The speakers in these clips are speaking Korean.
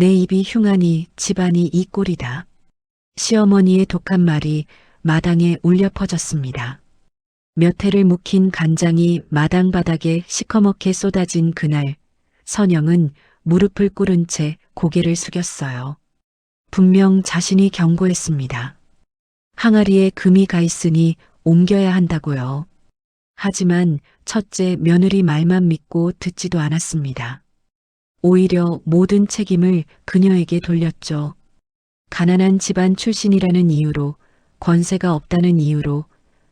내 입이 흉하니 집안이 이 꼴이다. 시어머니의 독한 말이 마당에 울려 퍼졌습니다. 몇 해를 묵힌 간장이 마당 바닥에 시커멓게 쏟아진 그날, 선영은 무릎을 꿇은 채 고개를 숙였어요. 분명 자신이 경고했습니다. 항아리에 금이 가 있으니 옮겨야 한다고요. 하지만 첫째 며느리 말만 믿고 듣지도 않았습니다. 오히려 모든 책임을 그녀에게 돌렸죠. 가난한 집안 출신이라는 이유로, 권세가 없다는 이유로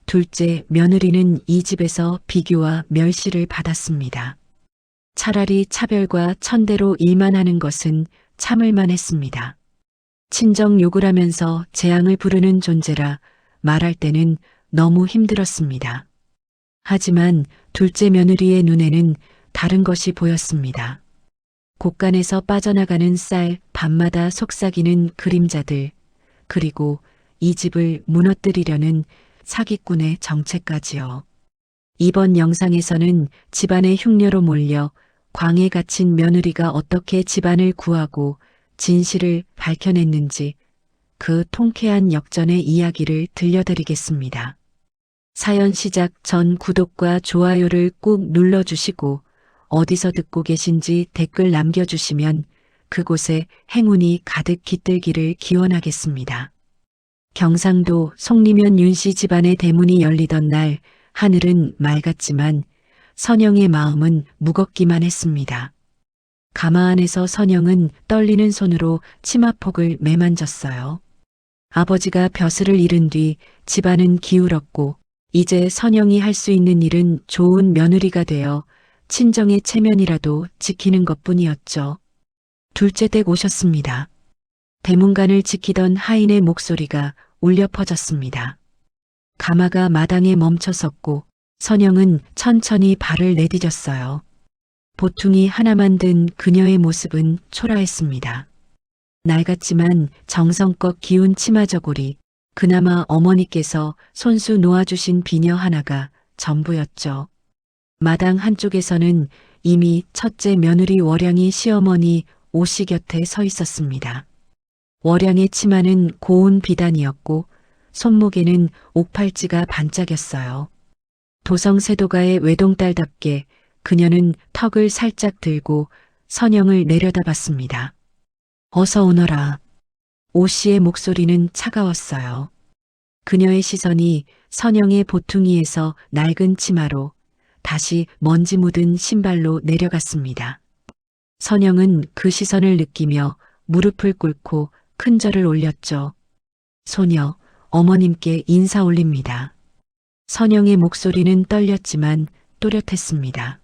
둘째 며느리는 이 집에서 비교와 멸시를 받았습니다. 차라리 차별과 천대로 일만 하는 것은 참을만 했습니다. 친정 욕을 하면서 재앙을 부르는 존재라 말할 때는 너무 힘들었습니다. 하지만 둘째 며느리의 눈에는 다른 것이 보였습니다. 곳간에서 빠져나가는 쌀, 밤마다 속삭이는 그림자들, 그리고 이 집을 무너뜨리려는 사기꾼의 정체까지요. 이번 영상에서는 집안의 흉녀로 몰려 광에 갇힌 며느리가 어떻게 집안을 구하고 진실을 밝혀냈는지 그 통쾌한 역전의 이야기를 들려드리겠습니다. 사연 시작 전 구독과 좋아요를 꾹 눌러주시고 어디서 듣고 계신지 댓글 남겨주시면 그곳에 행운이 가득 깃들기를 기원하겠습니다. 경상도 송리면 윤씨 집안의 대문이 열리던 날 하늘은 맑았지만 선영의 마음은 무겁기만 했습니다. 가마 안에서 선영은 떨리는 손으로 치마폭을 매만졌어요. 아버지가 벼슬을 잃은 뒤 집안은 기울었고 이제 선영이 할 수 있는 일은 좋은 며느리가 되어 친정의 체면이라도 지키는 것뿐이었죠. 둘째 댁 오셨습니다. 대문간을 지키던 하인의 목소리가 울려 퍼졌습니다. 가마가 마당에 멈춰섰고 선영은 천천히 발을 내디뎠어요. 보퉁이 하나만 든 그녀의 모습은 초라했습니다. 낡았지만 정성껏 기운 치마 저고리, 그나마 어머니께서 손수 놓아주신 비녀 하나가 전부였죠. 마당 한쪽에서는 이미 첫째 며느리 월양이 시어머니 오씨 곁에 서 있었습니다. 월양의 치마는 고운 비단이었고 손목에는 옥팔찌가 반짝였어요. 도성세도가의 외동딸답게 그녀는 턱을 살짝 들고 선영을 내려다봤습니다. 어서 오너라. 오씨의 목소리는 차가웠어요. 그녀의 시선이 선영의 보퉁이에서 낡은 치마로 다시 먼지 묻은 신발로 내려갔습니다. 선영은 그 시선을 느끼며 무릎을 꿇고 큰 절을 올렸죠. 소녀, 어머님께 인사 올립니다. 선영의 목소리는 떨렸지만 또렷했습니다.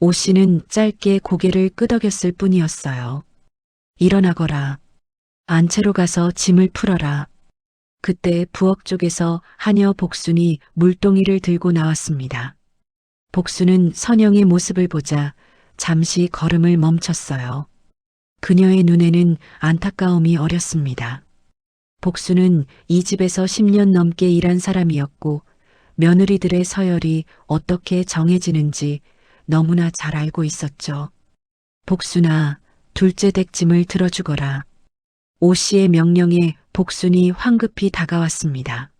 오 씨는 짧게 고개를 끄덕였을 뿐이었어요. 일어나거라. 안채로 가서 짐을 풀어라. 그때 부엌 쪽에서 하녀 복순이 물동이를 들고 나왔습니다. 복순은 선영의 모습을 보자 잠시 걸음을 멈췄어요. 그녀의 눈에는 안타까움이 어렸습니다. 복순은 이 집에서 10년 넘게 일한 사람이었고 며느리들의 서열이 어떻게 정해지는지 너무나 잘 알고 있었죠. 복순아, 둘째 댁짐을 들어주거라. 오 씨의 명령에 복순이 황급히 다가왔습니다.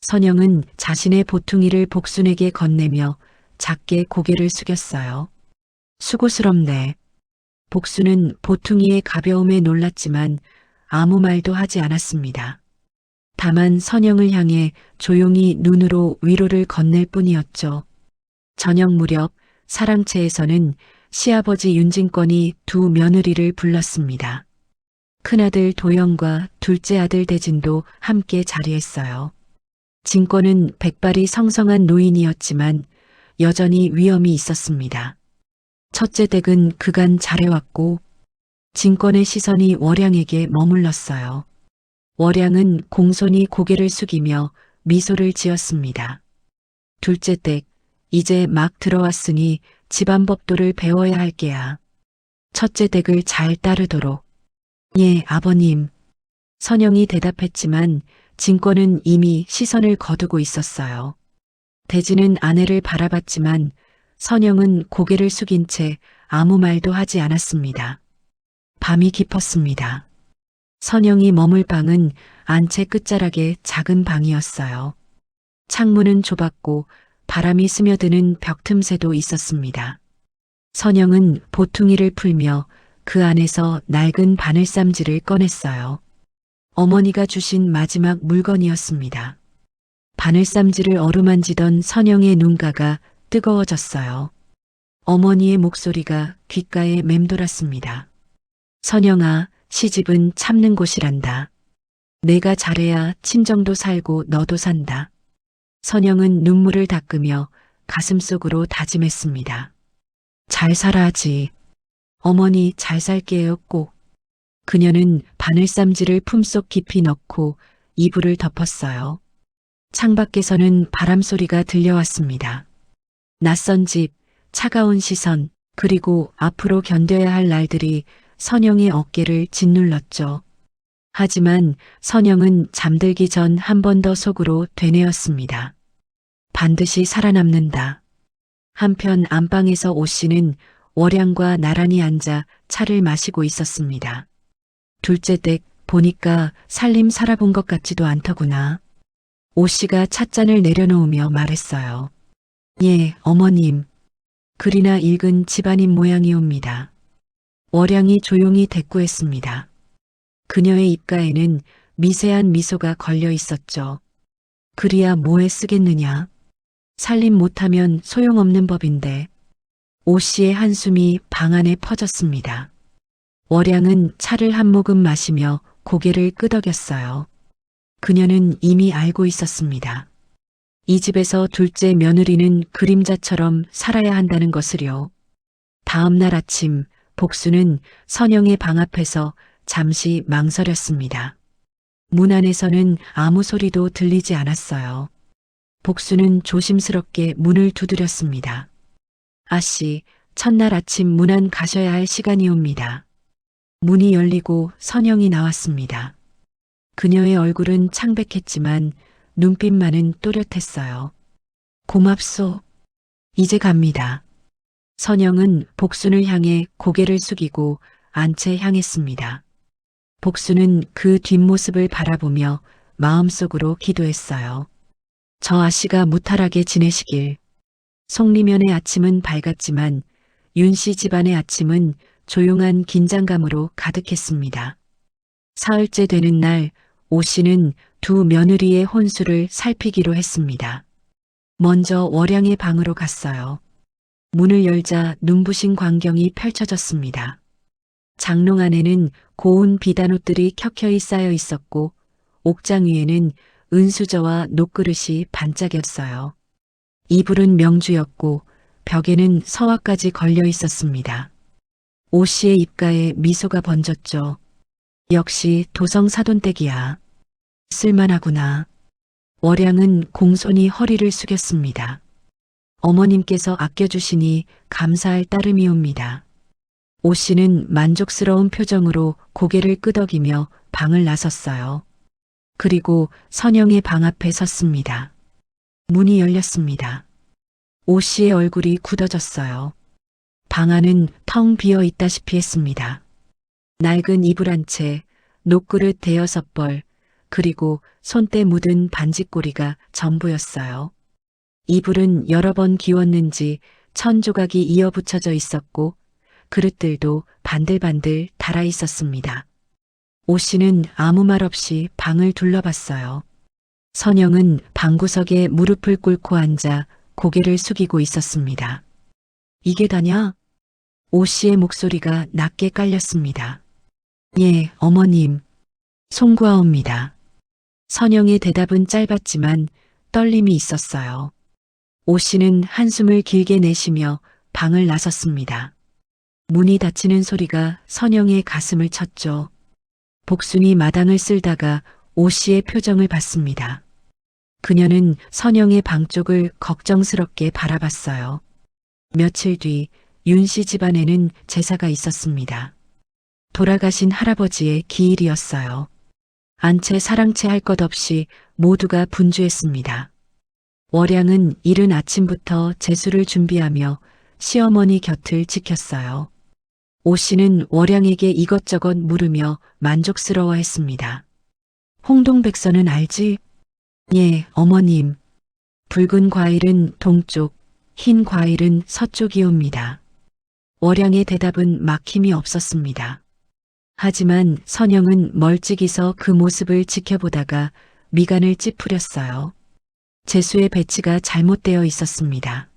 선영은 자신의 보퉁이를 복순에게 건네며 작게 고개를 숙였어요. 수고스럽네. 복순은 보퉁이의 가벼움에 놀랐지만 아무 말도 하지 않았습니다. 다만 선영을 향해 조용히 눈으로 위로를 건넬 뿐이었죠. 저녁 무렵 사랑채에서는 시아버지 윤진권이 두 며느리를 불렀습니다. 큰아들 도영과 둘째 아들 대진도 함께 자리했어요. 진권은 백발이 성성한 노인이었지만 여전히 위엄이 있었습니다. 첫째 댁은 그간 잘해왔고 진권의 시선이 월양에게 머물렀어요. 월양은 공손히 고개를 숙이며 미소를 지었습니다. 둘째 댁, 이제 막 들어왔으니 집안 법도를 배워야 할 게야. 첫째 댁을 잘 따르도록. 예, 아버님. 선영이 대답했지만 진권은 이미 시선을 거두고 있었어요. 대진은 아내를 바라봤지만 선영은 고개를 숙인 채 아무 말도 하지 않았습니다. 밤이 깊었습니다. 선영이 머물 방은 안채 끝자락의 작은 방이었어요. 창문은 좁았고 바람이 스며드는 벽 틈새도 있었습니다. 선영은 보퉁이를 풀며 그 안에서 낡은 바늘쌈지를 꺼냈어요. 어머니가 주신 마지막 물건이었습니다. 바늘쌈지를 어루만지던 선영의 눈가가 뜨거워졌어요. 어머니의 목소리가 귓가에 맴돌았습니다. 선영아, 시집은 참는 곳이란다. 내가 잘해야 친정도 살고 너도 산다. 선영은 눈물을 닦으며 가슴속으로 다짐했습니다. 잘 살아야지. 어머니 잘 살게요 꼭. 그녀는 바늘쌈지를 품속 깊이 넣고 이불을 덮었어요. 창밖에서는 바람소리가 들려왔습니다. 낯선 집, 차가운 시선, 그리고 앞으로 견뎌야 할 날들이 선영의 어깨를 짓눌렀죠. 하지만 선영은 잠들기 전 한 번 더 속으로 되뇌었습니다. 반드시 살아남는다. 한편 안방에서 오 씨는 월양과 나란히 앉아 차를 마시고 있었습니다. 둘째 댁 보니까 살림 살아본 것 같지도 않더구나. 오 씨가 찻잔을 내려놓으며 말했어요. 예, 어머님. 글이나 읽은 집안인 모양이옵니다. 월양이 조용히 대꾸했습니다. 그녀의 입가에는 미세한 미소가 걸려 있었죠. 글이야 뭐에 쓰겠느냐. 살림 못하면 소용없는 법인데. 오 씨의 한숨이 방 안에 퍼졌습니다. 월양은 차를 한 모금 마시며 고개를 끄덕였어요. 그녀는 이미 알고 있었습니다. 이 집에서 둘째 며느리는 그림자처럼 살아야 한다는 것을요. 다음 날 아침 복수는 선영의 방 앞에서 잠시 망설였습니다. 문 안에서는 아무 소리도 들리지 않았어요. 복수는 조심스럽게 문을 두드렸습니다. 아씨, 첫날 아침 문 안 가셔야 할 시간이옵니다. 문이 열리고 선영이 나왔습니다. 그녀의 얼굴은 창백했지만 눈빛만은 또렷했어요. 고맙소. 이제 갑니다. 선영은 복순을 향해 고개를 숙이고 안채 향했습니다. 복순은 그 뒷모습을 바라보며 마음속으로 기도했어요. 저 아씨가 무탈하게 지내시길. 송리면의 아침은 밝았지만 윤씨 집안의 아침은 조용한 긴장감으로 가득했습니다. 사흘째 되는 날 오 씨는 두 며느리의 혼수를 살피기로 했습니다. 먼저 월양의 방으로 갔어요. 문을 열자 눈부신 광경이 펼쳐졌습니다. 장롱 안에는 고운 비단옷들이 켜켜이 쌓여 있었고 옥장 위에는 은수저와 녹그릇이 반짝였어요. 이불은 명주였고 벽에는 서화까지 걸려 있었습니다. 오 씨의 입가에 미소가 번졌죠. 역시 도성 사돈댁이야. 쓸만하구나. 월양은 공손히 허리를 숙였습니다. 어머님께서 아껴주시니 감사할 따름이옵니다. 오 씨는 만족스러운 표정으로 고개를 끄덕이며 방을 나섰어요. 그리고 선영의 방 앞에 섰습니다. 문이 열렸습니다. 오 씨의 얼굴이 굳어졌어요. 방 안은 텅 비어 있다시피 했습니다. 낡은 이불 한 채, 녹그릇 대여섯 벌, 그리고 손때 묻은 반지꼬리가 전부였어요. 이불은 여러 번 기웠는지 천 조각이 이어붙여져 있었고 그릇들도 반들반들 달아 있었습니다. 오 씨는 아무 말 없이 방을 둘러봤어요. 선영은 방구석에 무릎을 꿇고 앉아 고개를 숙이고 있었습니다. 이게 다냐? 오 씨의 목소리가 낮게 깔렸습니다. 예, 어머님. 송구하옵니다. 선영의 대답은 짧았지만 떨림이 있었어요. 오 씨는 한숨을 길게 내쉬며 방을 나섰습니다. 문이 닫히는 소리가 선영의 가슴을 쳤죠. 복순이 마당을 쓸다가 오 씨의 표정을 봤습니다. 그녀는 선영의 방 쪽을 걱정스럽게 바라봤어요. 며칠 뒤 윤 씨 집안에는 제사가 있었습니다. 돌아가신 할아버지의 기일이었어요. 안채 사랑채 할 것 없이 모두가 분주했습니다. 월양은 이른 아침부터 제수를 준비하며 시어머니 곁을 지켰어요. 오 씨는 월양에게 이것저것 물으며 만족스러워했습니다. 홍동백서는 알지? 예, 어머님. 붉은 과일은 동쪽, 흰 과일은 서쪽이옵니다. 월양의 대답은 막힘이 없었습니다. 하지만 선영은 멀찍이서 그 모습을 지켜보다가 미간을 찌푸렸어요. 재수의 배치가 잘못되어 있었습니다.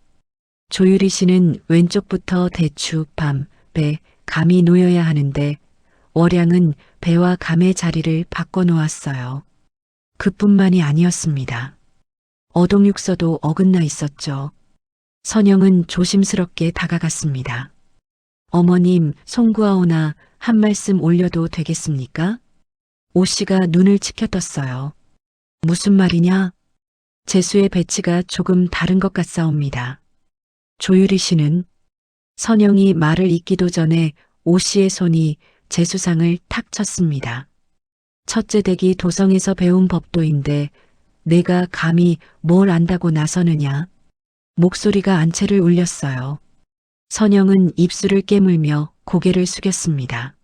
조유리 씨는 왼쪽부터 대추, 밤, 배, 감이 놓여야 하는데 월양은 배와 감의 자리를 바꿔 놓았어요. 그뿐만이 아니었습니다. 어동육서도 어긋나 있었죠. 선영은 조심스럽게 다가갔습니다. 어머님, 송구하오나 한 말씀 올려도 되겠습니까? 오 씨가 눈을 치켜떴어요. 무슨 말이냐? 재수의 배치가 조금 다른 것 같사옵니다. 조유리 씨는 선영이 말을 잇기도 전에 오 씨의 손이 재수상을 탁 쳤습니다. 첫째 댁이 도성에서 배운 법도인데 내가 감히 뭘 안다고 나서느냐? 목소리가 안채를 울렸어요. 선영은 입술을 깨물며 고개를 숙였습니다.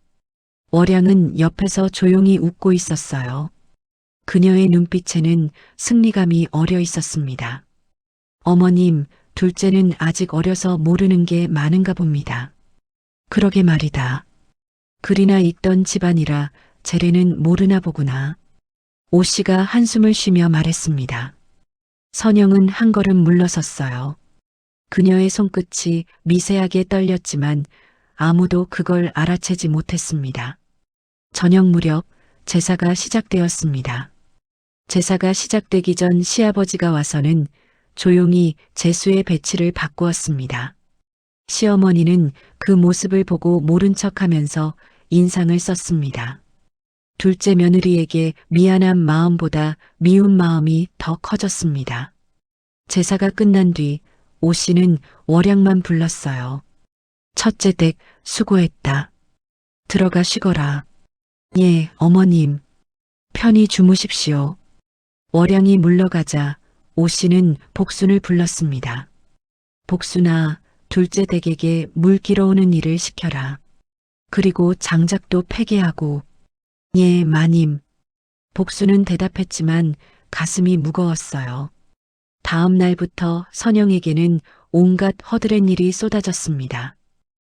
월양은 옆에서 조용히 웃고 있었어요. 그녀의 눈빛에는 승리감이 어려 있었습니다. 어머님, 둘째는 아직 어려서 모르는 게 많은가 봅니다. 그러게 말이다. 글이나 읽던 집안이라 재래는 모르나 보구나. 오 씨가 한숨을 쉬며 말했습니다. 선영은 한 걸음 물러섰어요. 그녀의 손끝이 미세하게 떨렸지만 아무도 그걸 알아채지 못했습니다. 저녁 무렵 제사가 시작되었습니다. 제사가 시작되기 전 시아버지가 와서는 조용히 재수의 배치를 바꾸었습니다. 시어머니는 그 모습을 보고 모른 척하면서 인상을 썼습니다. 둘째 며느리에게 미안한 마음보다 미운 마음이 더 커졌습니다. 제사가 끝난 뒤 오 씨는 월양만 불렀어요. 첫째 댁 수고했다. 들어가 쉬거라. 예, 어머님. 편히 주무십시오. 월양이 물러가자 오 씨는 복순을 불렀습니다. 복순아, 둘째 댁에게 물 길어오는 일을 시켜라. 그리고 장작도 폐게하고. 예, 마님. 복순은 대답했지만 가슴이 무거웠어요. 다음 날부터 선영에게는 온갖 허드렛 일이 쏟아졌습니다.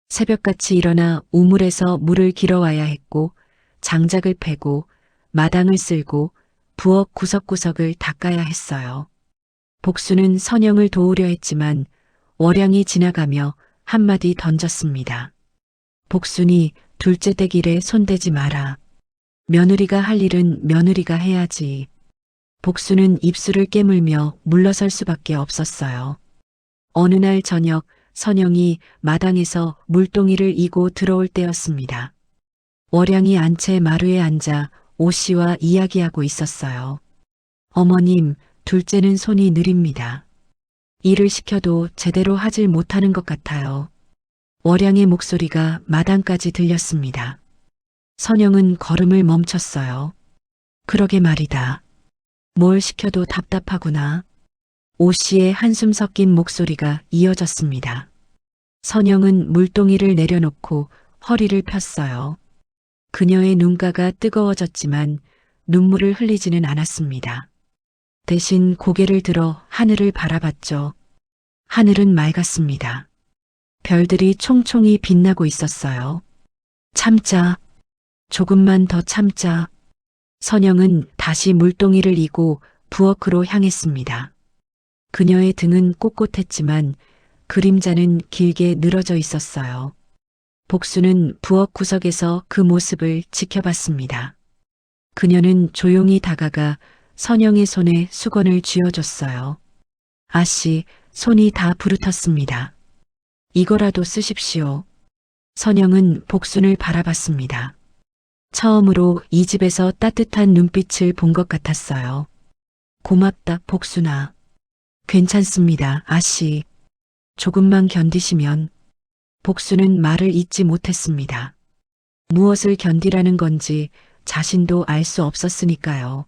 새벽같이 일어나 우물에서 물을 길어와야 했고 장작을 패고 마당을 쓸고 부엌 구석구석을 닦아야 했어요. 복수는 선영을 도우려 했지만 월양이 지나가며 한마디 던졌습니다. 복순이 둘째 댁 일에 손대지 마라. 며느리가 할 일은 며느리가 해야지. 복수는 입술을 깨물며 물러설 수밖에 없었어요. 어느 날 저녁 선영이 마당에서 물동이를 이고 들어올 때였습니다. 월양이 안채 마루에 앉아 오 씨와 이야기하고 있었어요. 어머님, 둘째는 손이 느립니다. 일을 시켜도 제대로 하질 못하는 것 같아요. 월양의 목소리가 마당까지 들렸습니다. 선영은 걸음을 멈췄어요. 그러게 말이다. 뭘 시켜도 답답하구나. 오 씨의 한숨 섞인 목소리가 이어졌습니다. 선영은 물동이를 내려놓고 허리를 폈어요. 그녀의 눈가가 뜨거워졌지만 눈물을 흘리지는 않았습니다. 대신 고개를 들어 하늘을 바라봤죠. 하늘은 맑았습니다. 별들이 총총히 빛나고 있었어요. 참자. 조금만 더 참자. 선영은 다시 물동이를 이고 부엌으로 향했습니다. 그녀의 등은 꼿꼿했지만 그림자는 길게 늘어져 있었어요. 복수는 부엌 구석에서 그 모습을 지켜봤습니다. 그녀는 조용히 다가가 선영의 손에 수건을 쥐어줬어요. 아씨, 손이 다 부르텄습니다. 이거라도 쓰십시오. 선영은 복순을 바라봤습니다. 처음으로 이 집에서 따뜻한 눈빛을 본 것 같았어요. 고맙다, 복순아. 괜찮습니다, 아씨. 조금만 견디시면. 복순은 말을 잇지 못했습니다. 무엇을 견디라는 건지 자신도 알 수 없었으니까요.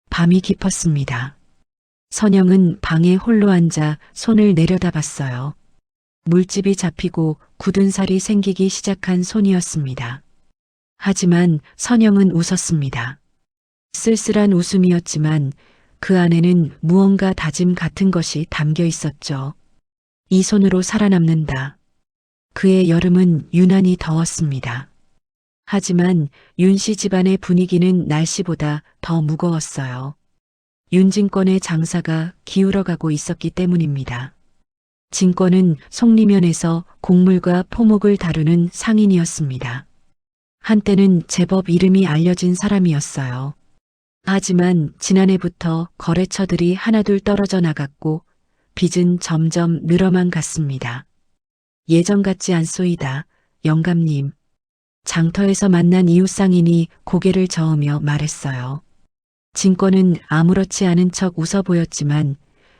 밤이 깊었습니다. 선영은 방에 홀로 앉아 손을 내려다봤어요. 물집이 잡히고 굳은 살이 생기기 시작한 손이었습니다. 하지만 선영은 웃었습니다. 쓸쓸한 웃음이었지만 그 안에는 무언가 다짐 같은 것이 담겨 있었죠. 이 손으로 살아남는다. 그의 여름은 유난히 더웠습니다. 하지만 윤 씨 집안의 분위기는 날씨보다 더 무거웠어요. 윤진권의 장사가 기울어가고 있었기 때문입니다. 진권은 송리면에서 곡물과 포목을 다루는 상인이었습니다. 한때는 제법 이름이 알려진 사람이었어요. 하지만 지난해부터 거래처들이 하나둘 떨어져 나갔고 빚은 점점 늘어만 갔습니다. 예전 같지 않소이다, 영감님. 장터에서 만난 이웃 상인이 고개를 저으며 말했어요. 진권은 아무렇지 않은 척 웃어 보였지만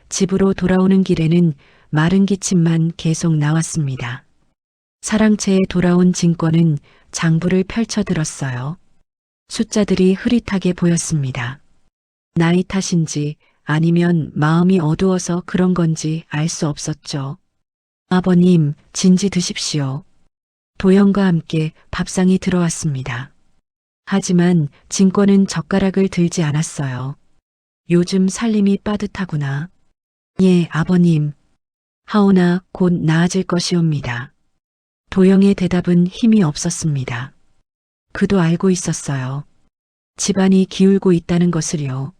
집으로 돌아오는 길에는 마른 기침만 계속 나왔습니다. 사랑채에 돌아온 진권은 장부를 펼쳐들었어요. 숫자들이 흐릿하게 보였습니다. 나이 탓인지 아니면 마음이 어두워서 그런 건지 알 수 없었죠. 아버님, 진지 드십시오. 도영과 함께 밥상이 들어왔습니다. 하지만 진권은 젓가락을 들지 않았어요. 요즘 살림이 빠듯하구나. 예, 아버님. 하오나 곧 나아질 것이옵니다. 도영의 대답은 힘이 없었습니다. 그도 알고 있었어요. 집안이 기울고 있다는 것을요.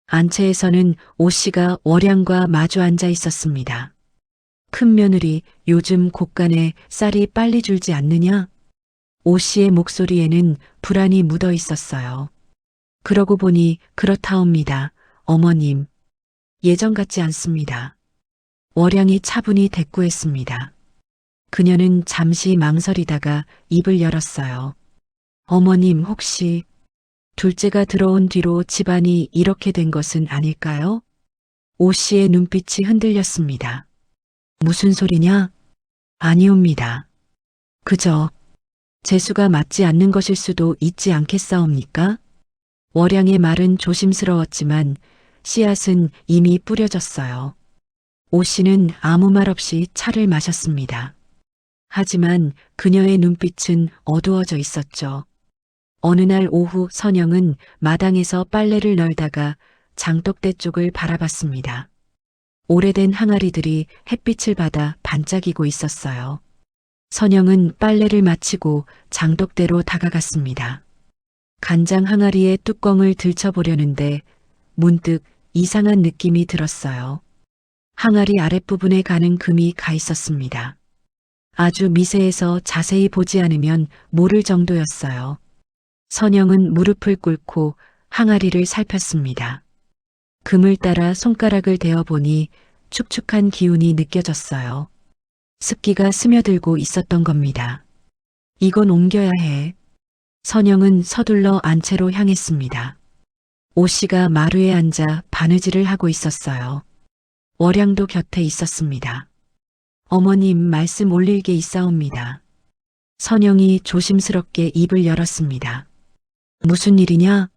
안채에서는 오 씨가 월양과 마주 앉아 있었습니다. 큰 며느리, 요즘 곳간에 쌀이 빨리 줄지 않느냐? 오 씨의 목소리에는 불안이 묻어 있었어요. 그러고 보니 그렇다옵니다. 어머님. 예전 같지 않습니다. 월양이 차분히 대꾸했습니다. 그녀는 잠시 망설이다가 입을 열었어요. 어머님 혹시 둘째가 들어온 뒤로 집안이 이렇게 된 것은 아닐까요? 오 씨의 눈빛이 흔들렸습니다. 무슨 소리냐? 아니옵니다. 그저 재수가 맞지 않는 것일 수도 있지 않겠사옵니까? 월양의 말은 조심스러웠지만 씨앗은 이미 뿌려졌어요. 오 씨는 아무 말 없이 차를 마셨습니다. 하지만 그녀의 눈빛은 어두워져 있었죠. 어느 날 오후 선영은 마당에서 빨래를 널다가 장독대 쪽을 바라봤습니다. 오래된 항아리들이 햇빛을 받아 반짝이고 있었어요. 선영은 빨래를 마치고 장독대로 다가갔습니다. 간장 항아리의 뚜껑을 들춰보려는데 문득 이상한 느낌이 들었어요. 항아리 아랫부분에 가는 금이 가 있었습니다. 아주 미세해서 자세히 보지 않으면 모를 정도였어요. 선영은 무릎을 꿇고 항아리를 살폈습니다. 금을 따라 손가락을 대어보니 축축한 기운이 느껴졌어요. 습기가 스며들고 있었던 겁니다. 이건 옮겨야 해. 선영은 서둘러 안채로 향했습니다. 오 씨가 마루에 앉아 바느질을 하고 있었어요. 월양도 곁에 있었습니다. 어머님 말씀 올릴 게 있사옵니다. 선영이 조심스럽게 입을 열었습니다. 무슨 일이냐?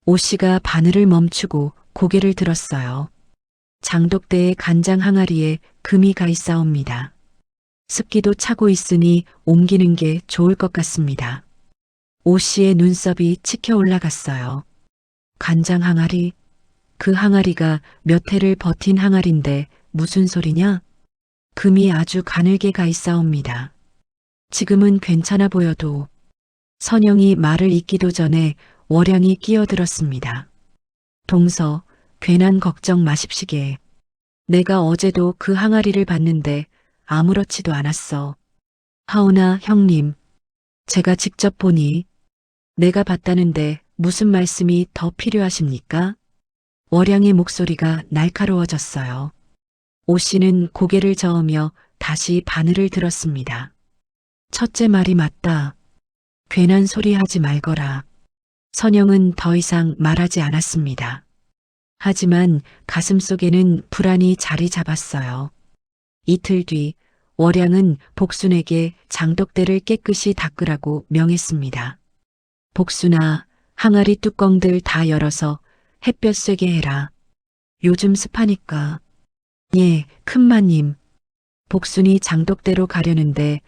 오 씨가 바늘을 멈추고 고개를 들었어요. 장독대의 간장 항아리에 금이 가 있사옵니다. 습기도 차고 있으니 옮기는 게 좋을 것 같습니다. 오 씨의 눈썹이 치켜 올라갔어요. 간장 항아리? 그 항아리가 몇 해를 버틴 항아리인데 무슨 소리냐? 금이 아주 가늘게 가 있사옵니다. 지금은 괜찮아 보여도. 선영이 말을 잇기도 전에 월양이 끼어들었습니다. 동서, 괜한 걱정 마십시게. 내가 어제도 그 항아리를 봤는데 아무렇지도 않았어. 하오나 형님, 제가 직접 보니 내가 봤다는데 무슨 말씀이 더 필요하십니까? 월양의 목소리가 날카로워졌어요. 오 씨는 고개를 저으며 다시 바늘을 들었습니다. 첫째 말이 맞다. 괜한 소리 하지 말거라. 선영은 더 이상 말하지 않았습니다. 하지만 가슴속에는 불안이 자리 잡았어요. 이틀 뒤 월양은 복순에게 장독대를 깨끗이 닦으라고 명했습니다. 복순아, 항아리 뚜껑들 다 열어서 햇볕 쐬게 해라. 요즘 습하니까. 예, 큰마님. 복순이 장독대로 가려는데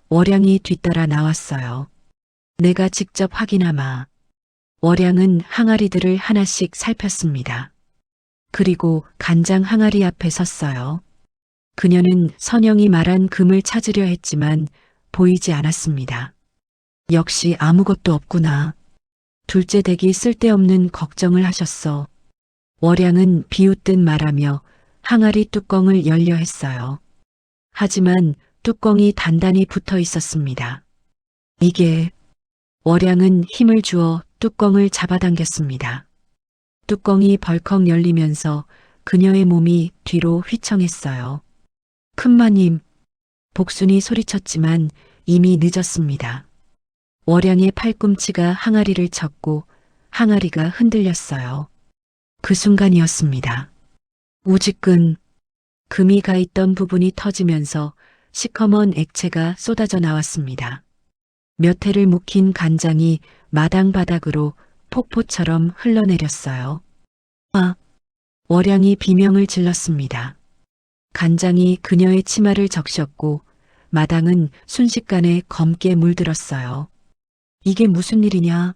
월양이 뒤따라 나왔어요. 내가 직접 확인하마. 월양은 항아리들을 하나씩 살폈습니다. 그리고 간장 항아리 앞에 섰어요. 그녀는 선영이 말한 금을 찾으려 했지만 보이지 않았습니다. 역시 아무것도 없구나. 둘째 댁이 쓸데없는 걱정을 하셨어. 월양은 비웃듯 말하며 항아리 뚜껑을 열려 했어요. 하지만 뚜껑이 단단히 붙어 있었습니다. 이게 월양은 힘을 주어 뚜껑을 잡아당겼습니다. 뚜껑이 벌컥 열리면서 그녀의 몸이 뒤로 휘청했어요. 큰마님, 복순이 소리쳤지만 이미 늦었습니다. 월양의 팔꿈치가 항아리를 쳤고 항아리가 흔들렸어요. 그 순간이었습니다. 우지끈 금이 가 있던 부분이 터지면서 시커먼 액체가 쏟아져 나왔습니다. 몇 해를 묵힌 간장이 마당 바닥으로 폭포처럼 흘러내렸어요. 아! 월양이 비명을 질렀습니다. 간장이 그녀의 치마를 적셨고 마당은 순식간에 검게 물들었어요. 이게 무슨 일이냐?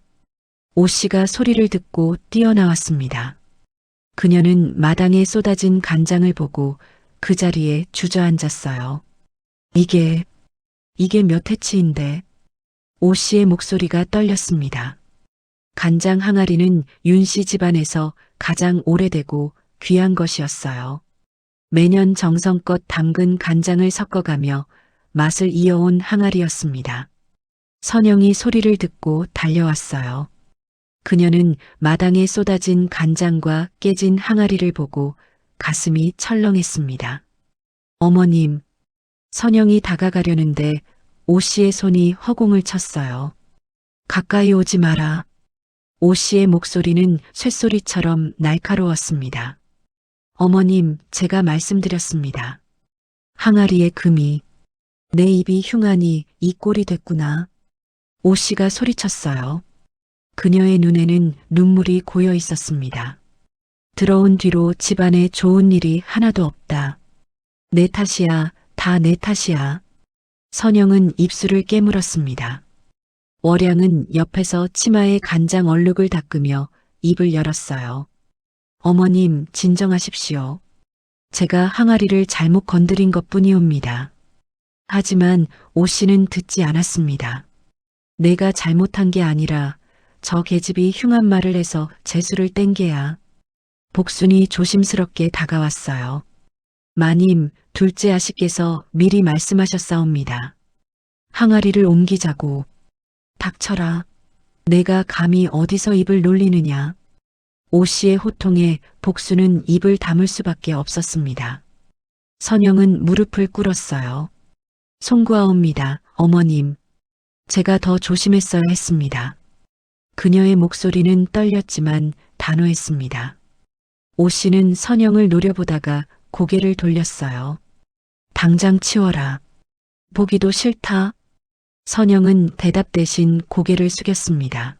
오씨가 소리를 듣고 뛰어나왔습니다. 그녀는 마당에 쏟아진 간장을 보고 그 자리에 주저앉았어요. 이게 몇 해치인데? 오씨의 목소리가 떨렸습니다. 간장 항아리는 윤씨 집안에서 가장 오래되고 귀한 것이었어요. 매년 정성껏 담근 간장을 섞어가며 맛을 이어온 항아리였습니다. 선영이 소리를 듣고 달려왔어요. 그녀는 마당에 쏟아진 간장과 깨진 항아리를 보고 가슴이 철렁했습니다. 어머님, 선영이 다가가려는데 오씨의 손이 허공을 쳤어요. 가까이 오지 마라. 오씨의 목소리는 쇳소리처럼 날카로웠습니다. 어머님, 제가 말씀드렸습니다. 항아리의 금이 내 입이 흉하니 이 꼴이 됐구나. 오씨가 소리쳤어요. 그녀의 눈에는 눈물이 고여 있었습니다. 들어온 뒤로 집안에 좋은 일이 하나도 없다. 내 탓이야, 다 내 탓이야. 선영은 입술을 깨물었습니다. 월양은 옆에서 치마에 간장 얼룩을 닦으며 입을 열었어요. 어머님, 진정하십시오. 제가 항아리를 잘못 건드린 것뿐이옵니다. 하지만 오씨는 듣지 않았습니다. 내가 잘못한 게 아니라 저 계집이 흉한 말을 해서 재수를 뗀 게야. 복순이 조심스럽게 다가왔어요. 마님, 둘째 아씨께서 미리 말씀하셨사옵니다. 항아리를 옮기자고. 닥쳐라. 내가 감히 어디서 입을 놀리느냐. 오씨의 호통에 복순은 입을 다물 수밖에 없었습니다. 선영은 무릎을 꿇었어요. 송구하옵니다, 어머님. 제가 더 조심했어야 했습니다. 그녀의 목소리는 떨렸지만 단호했습니다. 오씨는 선영을 노려보다가 고개를 돌렸어요. 당장 치워라. 보기도 싫다. 선영은 대답 대신 고개를 숙였습니다.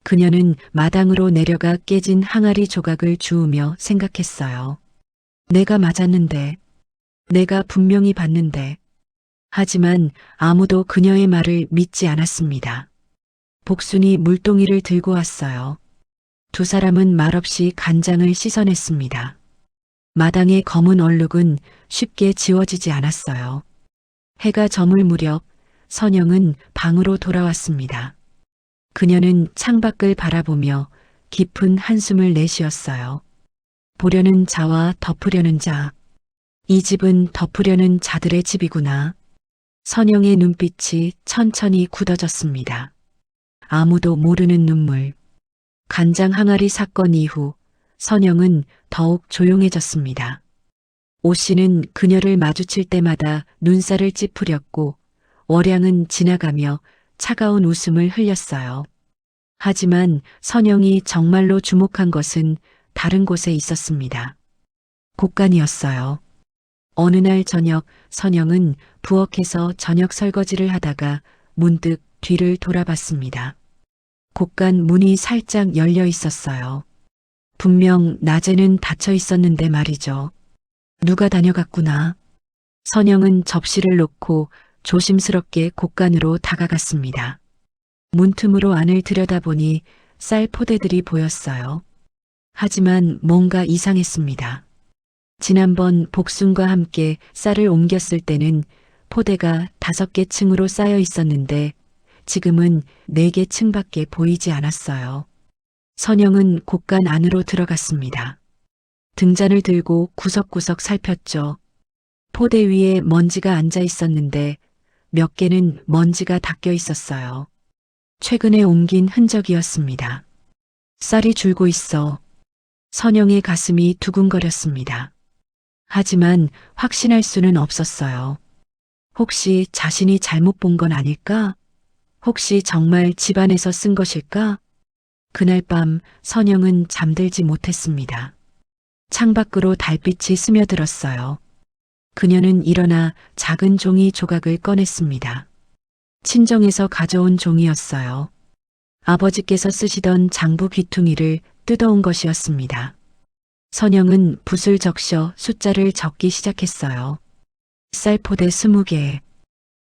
그녀는 마당으로 내려가 깨진 항아리 조각을 주우며 생각했어요. 내가 맞았는데, 내가 분명히 봤는데. 하지만 아무도 그녀의 말을 믿지 않았습니다. 복순이 물동이를 들고 왔어요. 두 사람은 말없이 간장을 씻어냈습니다. 마당의 검은 얼룩은 쉽게 지워지지 않았어요. 해가 저물 무렵 선영은 방으로 돌아왔습니다. 그녀는 창밖을 바라보며 깊은 한숨을 내쉬었어요. 보려는 자와 덮으려는 자. 이 집은 덮으려는 자들의 집이구나. 선영의 눈빛이 천천히 굳어졌습니다. 아무도 모르는 눈물. 간장 항아리 사건 이후 선영은 더욱 조용해졌습니다. 오씨는 그녀를 마주칠 때마다 눈살을 찌푸렸고 월양은 지나가며 차가운 웃음을 흘렸어요. 하지만 선영이 정말로 주목한 것은 다른 곳에 있었습니다. 곳간이었어요. 어느 날 저녁 선영은 부엌에서 저녁 설거지를 하다가 문득 뒤를 돌아봤습니다. 곳간 문이 살짝 열려 있었어요. 분명 낮에는 닫혀 있었는데 말이죠. 누가 다녀갔구나. 선영은 접시를 놓고 조심스럽게 곳간으로 다가갔습니다. 문틈으로 안을 들여다보니 쌀 포대들이 보였어요. 하지만 뭔가 이상했습니다. 지난번 복순과 함께 쌀을 옮겼을 때는 포대가 5개 층으로 쌓여 있었는데 지금은 4개 층밖에 보이지 않았어요. 선영은 곳간 안으로 들어갔습니다. 등잔을 들고 구석구석 살폈죠. 포대 위에 먼지가 앉아 있었는데 몇 개는 먼지가 닦여 있었어요. 최근에 옮긴 흔적이었습니다. 쌀이 줄고 있어 선영의 가슴이 두근거렸습니다. 하지만 확신할 수는 없었어요. 혹시 자신이 잘못 본 건 아닐까? 혹시 정말 집안에서 쓴 것일까? 그날 밤 선영은 잠들지 못했습니다. 창밖으로 달빛이 스며들었어요. 그녀는 일어나 작은 종이 조각을 꺼냈습니다. 친정에서 가져온 종이였어요. 아버지께서 쓰시던 장부 귀퉁이를 뜯어온 것이었습니다. 선영은 붓을 적셔 숫자를 적기 시작했어요. 쌀포대 20개,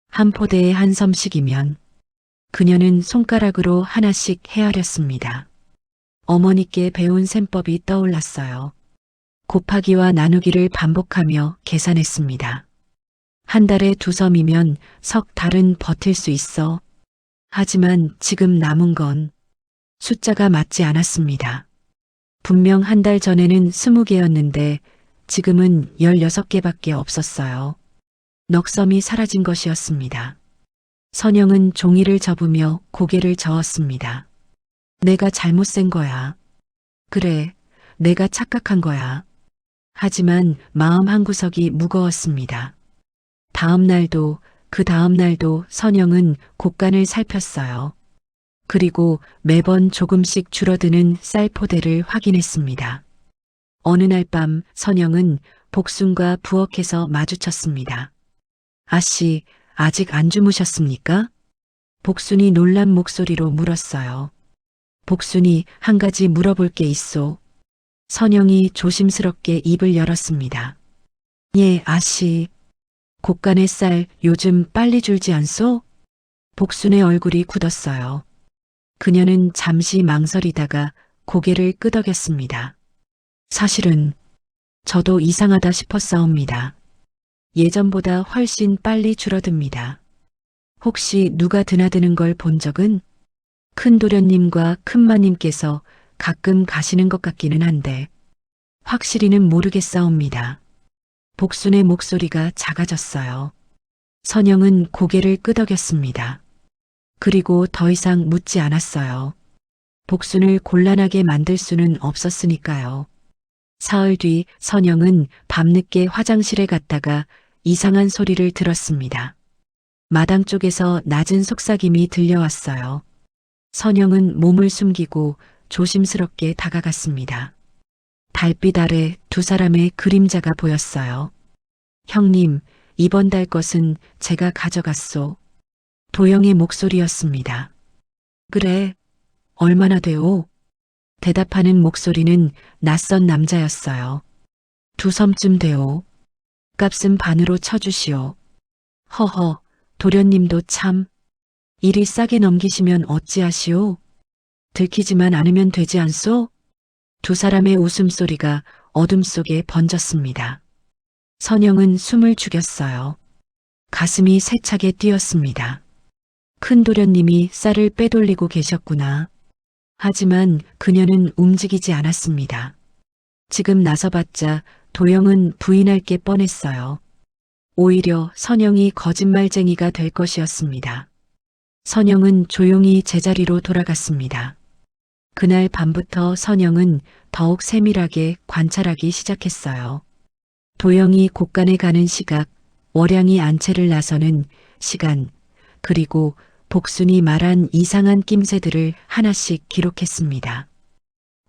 한 포대에 한 섬씩이면 그녀는 손가락으로 하나씩 헤아렸습니다. 어머니께 배운 셈법이 떠올랐어요. 곱하기와 나누기를 반복하며 계산했습니다. 한 달에 2섬이면 석 달은 버틸 수 있어. 하지만 지금 남은 건 숫자가 맞지 않았습니다. 분명 한 달 전에는 20개였는데 지금은 16개밖에 없었어요. 넉섬이 사라진 것이었습니다. 선영은 종이를 접으며 고개를 저었습니다. 내가 잘못 센 거야. 그래, 내가 착각한 거야. 하지만 마음 한구석이 무거웠습니다. 다음 날도 그 다음 날도 선영은 곳간을 살폈어요. 그리고 매번 조금씩 줄어드는 쌀 포대를 확인했습니다. 어느 날 밤 선영은 복순과 부엌에서 마주쳤습니다. 아씨, 아직 안 주무셨습니까? 복순이 놀란 목소리로 물었어요. 복순이 한 가지 물어볼 게 있소. 선영이 조심스럽게 입을 열었습니다. 예, 아씨. 곳간의 쌀 요즘 빨리 줄지 않소? 복순의 얼굴이 굳었어요. 그녀는 잠시 망설이다가 고개를 끄덕였습니다. 사실은 저도 이상하다 싶었사옵니다. 예전보다 훨씬 빨리 줄어듭니다. 혹시 누가 드나드는 걸 본 적은? 큰 도련님과 큰마님께서 가끔 가시는 것 같기는 한데 확실히는 모르겠사옵니다. 복순의 목소리가 작아졌어요. 선영은 고개를 끄덕였습니다. 그리고 더 이상 묻지 않았어요. 복순을 곤란하게 만들 수는 없었으니까요. 사흘 뒤 선영은 밤늦게 화장실에 갔다가 이상한 소리를 들었습니다. 마당 쪽에서 낮은 속삭임이 들려왔어요. 선영은 몸을 숨기고 조심스럽게 다가갔습니다. 달빛 아래 2사람의 그림자가 보였어요. 형님, 이번 달 것은 제가 가져갔소. 도영의 목소리였습니다. 그래, 얼마나 돼오? 대답하는 목소리는 낯선 남자였어요. 2섬쯤 돼오. 값은 반으로 쳐주시오. 허허, 도련님도 참. 이리 싸게 넘기시면 어찌하시오? 들키지만 않으면 되지 않소? 2사람의 웃음소리가 어둠 속에 번졌습니다. 선영은 숨을 죽였어요. 가슴이 세차게 뛰었습니다. 큰 도련님이 쌀을 빼돌리고 계셨구나. 하지만 그녀는 움직이지 않았습니다. 지금 나서봤자 도영은 부인할 게 뻔했어요. 오히려 선영이 거짓말쟁이가 될 것이었습니다. 선영은 조용히 제자리로 돌아갔습니다. 그날 밤부터 선영은 더욱 세밀하게 관찰하기 시작했어요. 도영이 곳간에 가는 시각, 월양이 안채를 나서는 시간, 그리고 복순이 말한 이상한 낌새들을 하나씩 기록했습니다.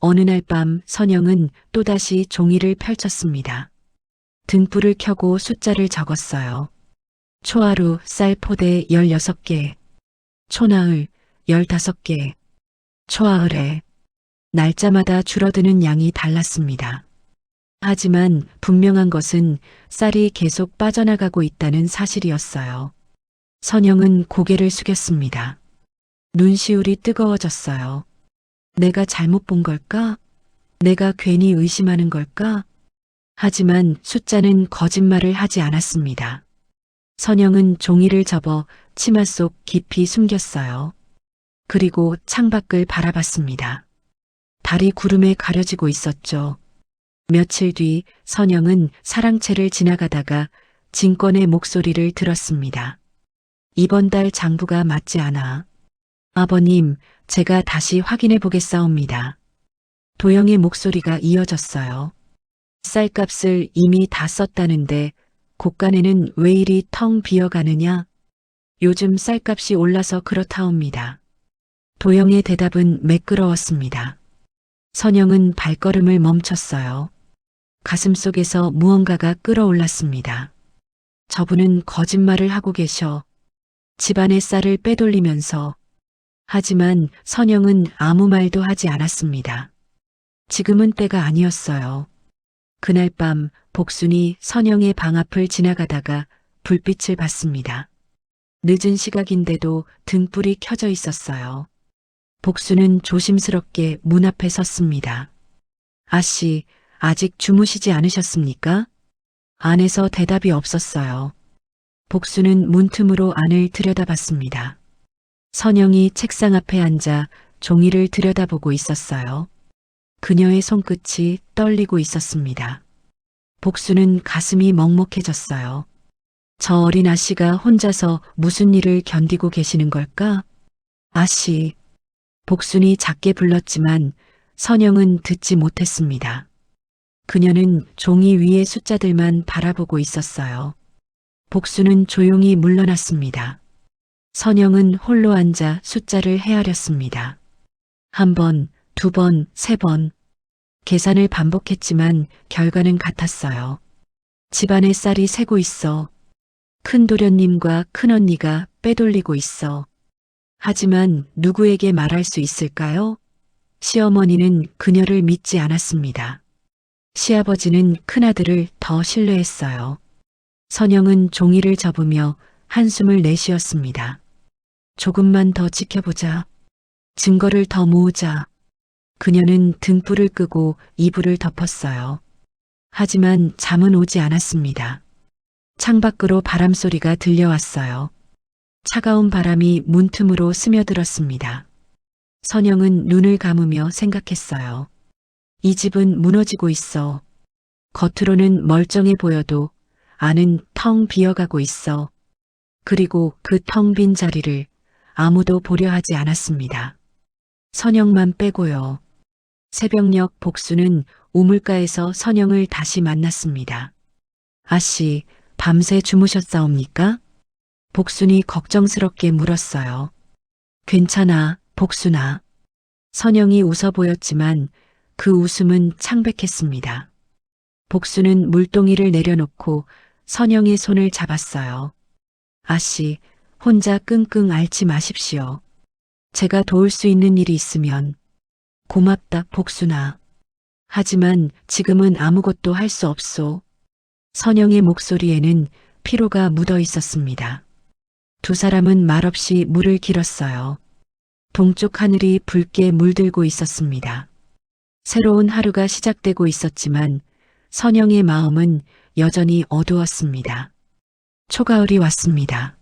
어느 날 밤 선영은 또다시 종이를 펼쳤습니다. 등불을 켜고 숫자를 적었어요. 초하루 쌀 포대 16개, 초나흘 15개, 초하흘에 날짜마다 줄어드는 양이 달랐습니다. 하지만 분명한 것은 쌀이 계속 빠져나가고 있다는 사실이었어요. 선영은 고개를 숙였습니다. 눈시울이 뜨거워졌어요. 내가 잘못 본 걸까? 내가 괜히 의심하는 걸까? 하지만 숫자는 거짓말을 하지 않았습니다. 선영은 종이를 접어 치마 속 깊이 숨겼어요. 그리고 창밖을 바라봤습니다. 달이 구름에 가려지고 있었죠. 며칠 뒤 선영은 사랑채를 지나가다가 진권의 목소리를 들었습니다. 이번 달 장부가 맞지 않아. 아버님, 제가 다시 확인해 보겠사옵니다. 도영의 목소리가 이어졌어요. 쌀값을 이미 다 썼다는데 곳간에는 왜 이리 텅 비어가느냐? 요즘 쌀값이 올라서 그렇다옵니다. 도영의 대답은 매끄러웠습니다. 선영은 발걸음을 멈췄어요. 가슴속에서 무언가가 끓어올랐습니다. 저분은 거짓말을 하고 계셔. 집안의 쌀을 빼돌리면서. 하지만 선영은 아무 말도 하지 않았습니다. 지금은 때가 아니었어요. 그날 밤 복순이 선영의 방 앞을 지나가다가 불빛을 봤습니다. 늦은 시각인데도 등불이 켜져 있었어요. 복순은 조심스럽게 문 앞에 섰습니다. 아씨, 아직 주무시지 않으셨습니까? 안에서 대답이 없었어요. 복순은 문틈으로 안을 들여다봤습니다. 선영이 책상 앞에 앉아 종이를 들여다보고 있었어요. 그녀의 손끝이 떨리고 있었습니다. 복순은 가슴이 먹먹해졌어요. 저 어린 아씨가 혼자서 무슨 일을 견디고 계시는 걸까? 아씨. 복순이 작게 불렀지만 선영은 듣지 못했습니다. 그녀는 종이 위의 숫자들만 바라보고 있었어요. 복순은 조용히 물러났습니다. 선영은 홀로 앉아 숫자를 헤아렸습니다. 한 번, 두 번, 세 번. 계산을 반복했지만 결과는 같았어요. 집안의 쌀이 새고 있어. 큰 도련님과 큰언니가 빼돌리고 있어. 하지만 누구에게 말할 수 있을까요? 시어머니는 그녀를 믿지 않았습니다. 시아버지는 큰아들을 더 신뢰했어요. 선영은 종이를 접으며 한숨을 내쉬었습니다. 조금만 더 지켜보자. 증거를 더 모으자. 그녀는 등불을 끄고 이불을 덮었어요. 하지만 잠은 오지 않았습니다. 창밖으로 바람소리가 들려왔어요. 차가운 바람이 문틈으로 스며들었습니다. 선영은 눈을 감으며 생각했어요. 이 집은 무너지고 있어. 겉으로는 멀쩡해 보여도 안은 텅 비어가고 있어. 그리고 그 텅 빈 자리를 아무도 보려 하지 않았습니다. 선영만 빼고요. 새벽녘 복수는 우물가에서 선영을 다시 만났습니다. 아씨, 밤새 주무셨사옵니까? 복순이 걱정스럽게 물었어요. 괜찮아, 복순아. 선영이 웃어 보였지만 그 웃음은 창백했습니다. 복순은 물동이를 내려놓고 선영의 손을 잡았어요. 아씨, 혼자 끙끙 앓지 마십시오. 제가 도울 수 있는 일이 있으면. 고맙다, 복순아. 하지만 지금은 아무것도 할 수 없소. 선영의 목소리에는 피로가 묻어 있었습니다. 두 사람은 말없이 물을 길었어요. 동쪽 하늘이 붉게 물들고 있었습니다. 새로운 하루가 시작되고 있었지만 선영의 마음은 여전히 어두웠습니다. 초가을이 왔습니다.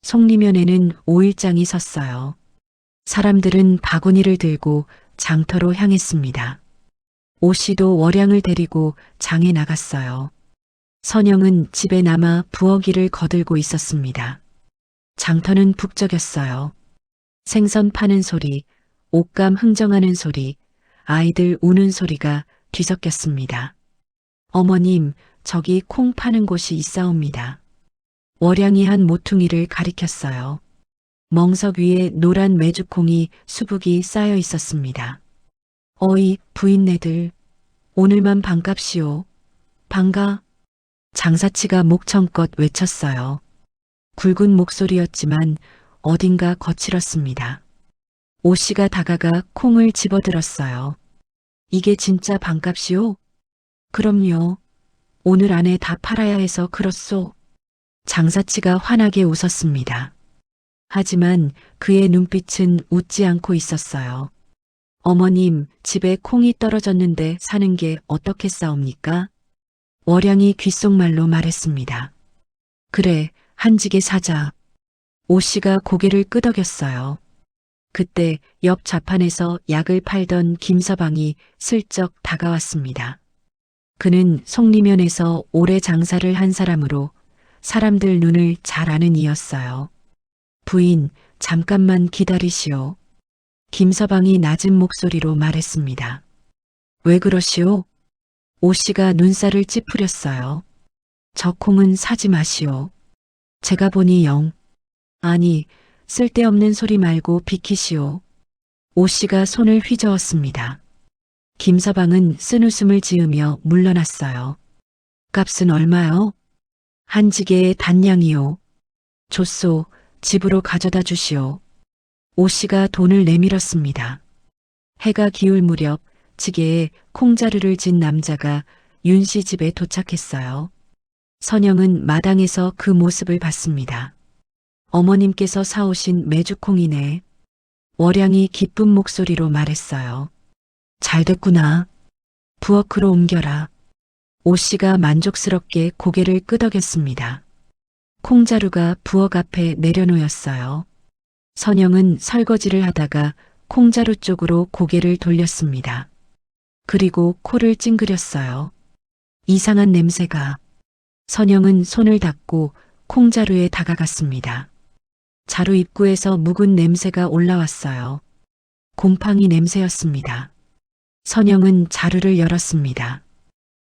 송리면에는 오일장이 섰어요. 사람들은 바구니를 들고 장터로 향했습니다. 오씨도 월양을 데리고 장에 나갔어요. 선영은 집에 남아 부엌일을 거들고 있었습니다. 장터는 북적였어요. 생선 파는 소리, 옷감 흥정하는 소리, 아이들 우는 소리가 뒤섞였습니다. 어머님, 저기 콩 파는 곳이 있사옵니다. 월양이 한 모퉁이를 가리켰어요. 멍석 위에 노란 메주콩이 수북이 쌓여 있었습니다. 어이, 부인네들, 오늘만 반값이오. 반가. 장사치가 목청껏 외쳤어요. 굵은 목소리였지만 어딘가 거칠었습니다. 오씨가 다가가 콩을 집어들었어요. 이게 진짜 반값이오? 그럼요. 오늘 안에 다 팔아야 해서 그렇소. 장사치가 환하게 웃었습니다. 하지만 그의 눈빛은 웃지 않고 있었어요. 어머님, 집에 콩이 떨어졌는데 사는 게 어떻겠사옵니까? 월양이 귓속말로 말했습니다. 그래, 한 지게 사자. 오 씨가 고개를 끄덕였어요. 그때 옆 좌판에서 약을 팔던 김서방이 슬쩍 다가왔습니다. 그는 송리면에서 오래 장사를 한 사람으로 사람들 눈을 잘 아는 이였어요. 부인, 잠깐만 기다리시오. 김서방이 낮은 목소리로 말했습니다. 왜 그러시오? 오 씨가 눈살을 찌푸렸어요. 저 콩은 사지 마시오. 제가 보니 영. 아니, 쓸데없는 소리 말고 비키시오. 오 씨가 손을 휘저었습니다. 김서방은 쓴웃음을 지으며 물러났어요. 값은 얼마요? 한 지게의 단량이요. 줬소, 집으로 가져다 주시오. 오 씨가 돈을 내밀었습니다. 해가 기울 무렵 지게에 콩자루를 진 남자가 윤 씨 집에 도착했어요. 선영은 마당에서 그 모습을 봤습니다. 어머님께서 사오신 메주콩이네. 월양이 기쁜 목소리로 말했어요. 잘 됐구나. 부엌으로 옮겨라. 오 씨가 만족스럽게 고개를 끄덕였습니다. 콩자루가 부엌 앞에 내려놓였어요. 선영은 설거지를 하다가 콩자루 쪽으로 고개를 돌렸습니다. 그리고 코를 찡그렸어요. 이상한 냄새가. 선영은 손을 닦고 콩자루에 다가갔습니다. 자루 입구에서 묵은 냄새가 올라왔어요. 곰팡이 냄새였습니다. 선영은 자루를 열었습니다.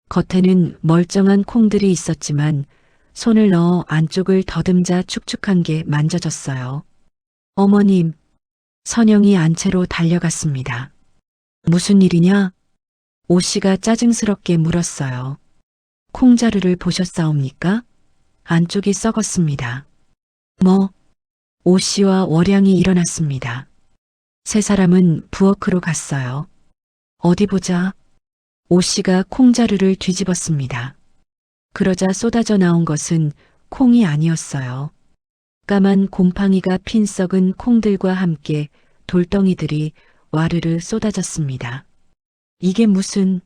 겉에는 멀쩡한 콩들이 있었지만 손을 넣어 안쪽을 더듬자 축축한 게 만져졌어요. 어머님, 선영이 안채로 달려갔습니다. 무슨 일이냐? 오 씨가 짜증스럽게 물었어요. 콩자루를 보셨사옵니까? 안쪽이 썩었습니다. 뭐? 오 씨와 월양이 일어났습니다. 세 사람은 부엌으로 갔어요. 어디 보자. 오 씨가 콩자루를 뒤집었습니다. 그러자 쏟아져 나온 것은 콩이 아니었어요. 까만 곰팡이가 핀 썩은 콩들과 함께 돌덩이들이 와르르 쏟아졌습니다. 이게 무슨...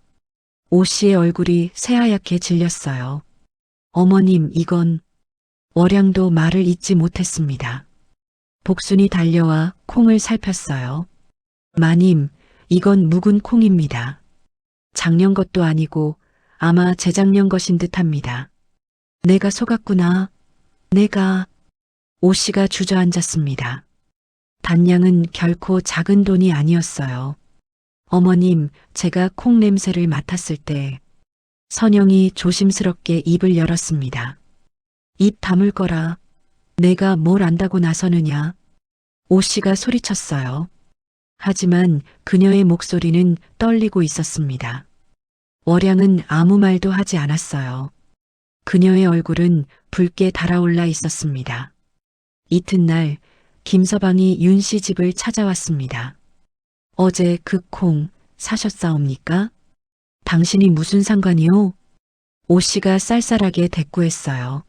오 씨의 얼굴이 새하얗게 질렸어요. 어머님, 이건... 월양도 말을 잇지 못했습니다. 복순이 달려와 콩을 살폈어요. 마님, 이건 묵은 콩입니다. 작년 것도 아니고 아마 재작년 것인 듯합니다. 내가 속았구나. 내가... 오 씨가 주저앉았습니다. 단량은 결코 작은 돈이 아니었어요. 어머님, 제가 콩 냄새를 맡았을 때 선영이 조심스럽게 입을 열었습니다. 입 다물 거라. 내가 뭘 안다고 나서느냐. 오 씨가 소리쳤어요. 하지만 그녀의 목소리는 떨리고 있었습니다. 월양은 아무 말도 하지 않았어요. 그녀의 얼굴은 붉게 달아올라 있었습니다. 이튿날 김서방이 윤 씨 집을 찾아왔습니다. 어제 그 콩 사셨사옵니까? 당신이 무슨 상관이오? 오 씨가 쌀쌀하게 대꾸했어요.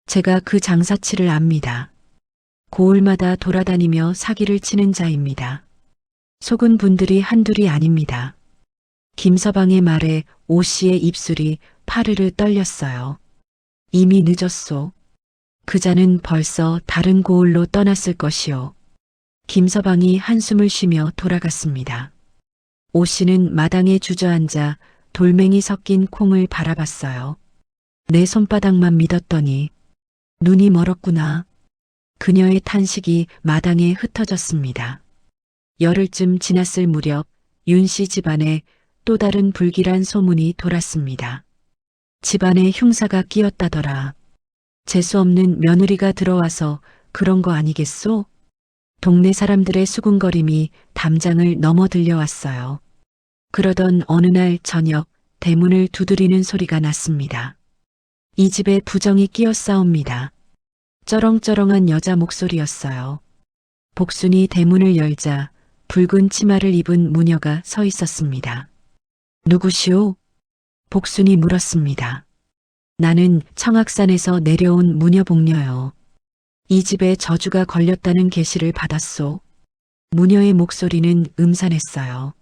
제가 그 장사치를 압니다. 고을마다 돌아다니며 사기를 치는 자입니다. 속은 분들이 한둘이 아닙니다. 김서방의 말에 오 씨의 입술이 파르르 떨렸어요. 이미 늦었소. 그자는 벌써 다른 고을로 떠났을 것이오. 김서방이 한숨을 쉬며 돌아갔습니다. 오 씨는 마당에 주저앉아 돌멩이 섞인 콩을 바라봤어요. 내 손바닥만 믿었더니 눈이 멀었구나. 그녀의 탄식이 마당에 흩어졌습니다. 열흘쯤 지났을 무렵 윤 씨 집안에 또 다른 불길한 소문이 돌았습니다. 집안에 흉사가 끼었다더라. 재수없는 며느리가 들어와서 그런 거 아니겠소? 동네 사람들의 수군거림이 담장을 넘어 들려왔어요. 그러던 어느 날 저녁 대문을 두드리는 소리가 났습니다. 이 집에 부정이 끼었사옵니다. 쩌렁쩌렁한 여자 목소리였어요. 복순이 대문을 열자 붉은 치마를 입은 무녀가 서 있었습니다. 누구시오? 복순이 물었습니다. 나는 청악산에서 내려온 무녀복녀요. 이 집에 저주가 걸렸다는 계시를 받았소. 무녀의 목소리는 음산했어요.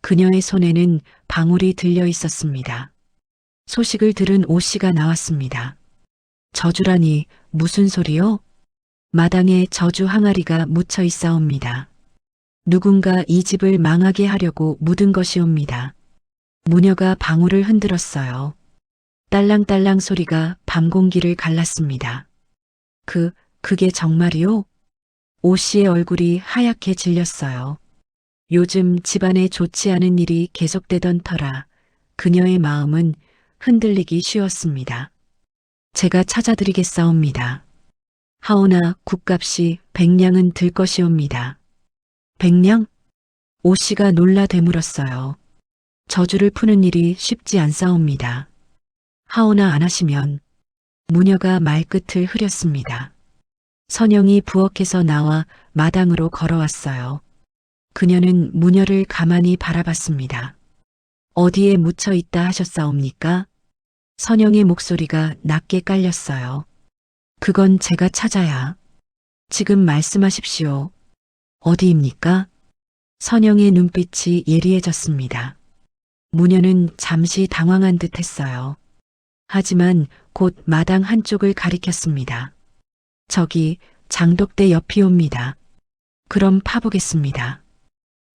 그녀의 손에는 방울이 들려 있었습니다. 소식을 들은 오 씨가 나왔습니다. 저주라니 무슨 소리요? 마당에 저주 항아리가 묻혀 있사옵니다. 누군가 이 집을 망하게 하려고 묻은 것이옵니다. 무녀가 방울을 흔들었어요. 딸랑딸랑 소리가 밤 공기를 갈랐습니다. 그게 정말이요? 오 씨의 얼굴이 하얗게 질렸어요. 요즘 집안에 좋지 않은 일이 계속되던 터라 그녀의 마음은 흔들리기 쉬웠습니다. 제가 찾아드리겠사옵니다. 하오나 국값이 100냥은 들 것이옵니다. 100냥? 오 씨가 놀라 되물었어요. 저주를 푸는 일이 쉽지 않사옵니다. 하오나 안 하시면 무녀가 말끝을 흐렸습니다. 선영이 부엌에서 나와 마당으로 걸어왔어요. 그녀는 무녀를 가만히 바라봤습니다. 어디에 묻혀 있다 하셨사옵니까? 선영의 목소리가 낮게 깔렸어요. 그건 제가 찾아야. 지금 말씀하십시오. 어디입니까? 선영의 눈빛이 예리해졌습니다. 무녀는 잠시 당황한 듯 했어요. 하지만 곧 마당 한쪽을 가리켰습니다. 저기 장독대 옆이옵니다. 그럼 파보겠습니다.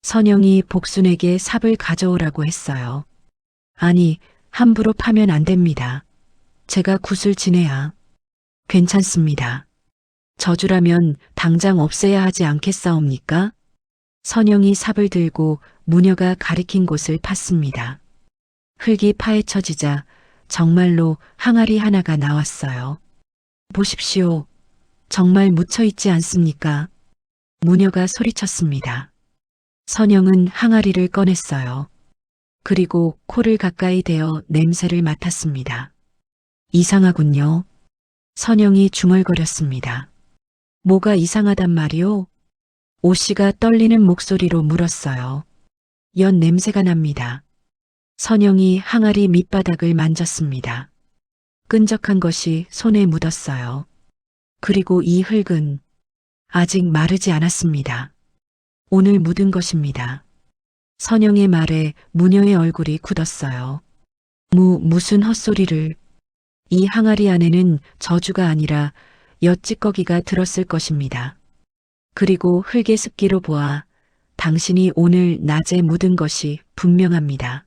선영이 복순에게 삽을 가져오라고 했어요. 아니, 함부로 파면 안 됩니다. 제가 굿을 지내야. 괜찮습니다. 저주라면 당장 없애야 하지 않겠사옵니까? 선영이 삽을 들고 무녀가 가리킨 곳을 팠습니다. 흙이 파헤쳐지자 정말로 항아리 하나가 나왔어요. 보십시오. 정말 묻혀있지 않습니까? 무녀가 소리쳤습니다. 선영은 항아리를 꺼냈어요. 그리고 코를 가까이 대어 냄새를 맡았습니다. 이상하군요. 선영이 중얼거렸습니다. 뭐가 이상하단 말이오? 오 씨가 떨리는 목소리로 물었어요. 연 냄새가 납니다. 선영이 항아리 밑바닥을 만졌습니다. 끈적한 것이 손에 묻었어요. 그리고 이 흙은 아직 마르지 않았습니다. 오늘 묻은 것입니다. 선영의 말에 무녀의 얼굴이 굳었어요. 무슨 헛소리를. 이 항아리 안에는 저주가 아니라 엿찌꺼기가 들었을 것입니다. 그리고 흙의 습기로 보아 당신이 오늘 낮에 묻은 것이 분명합니다.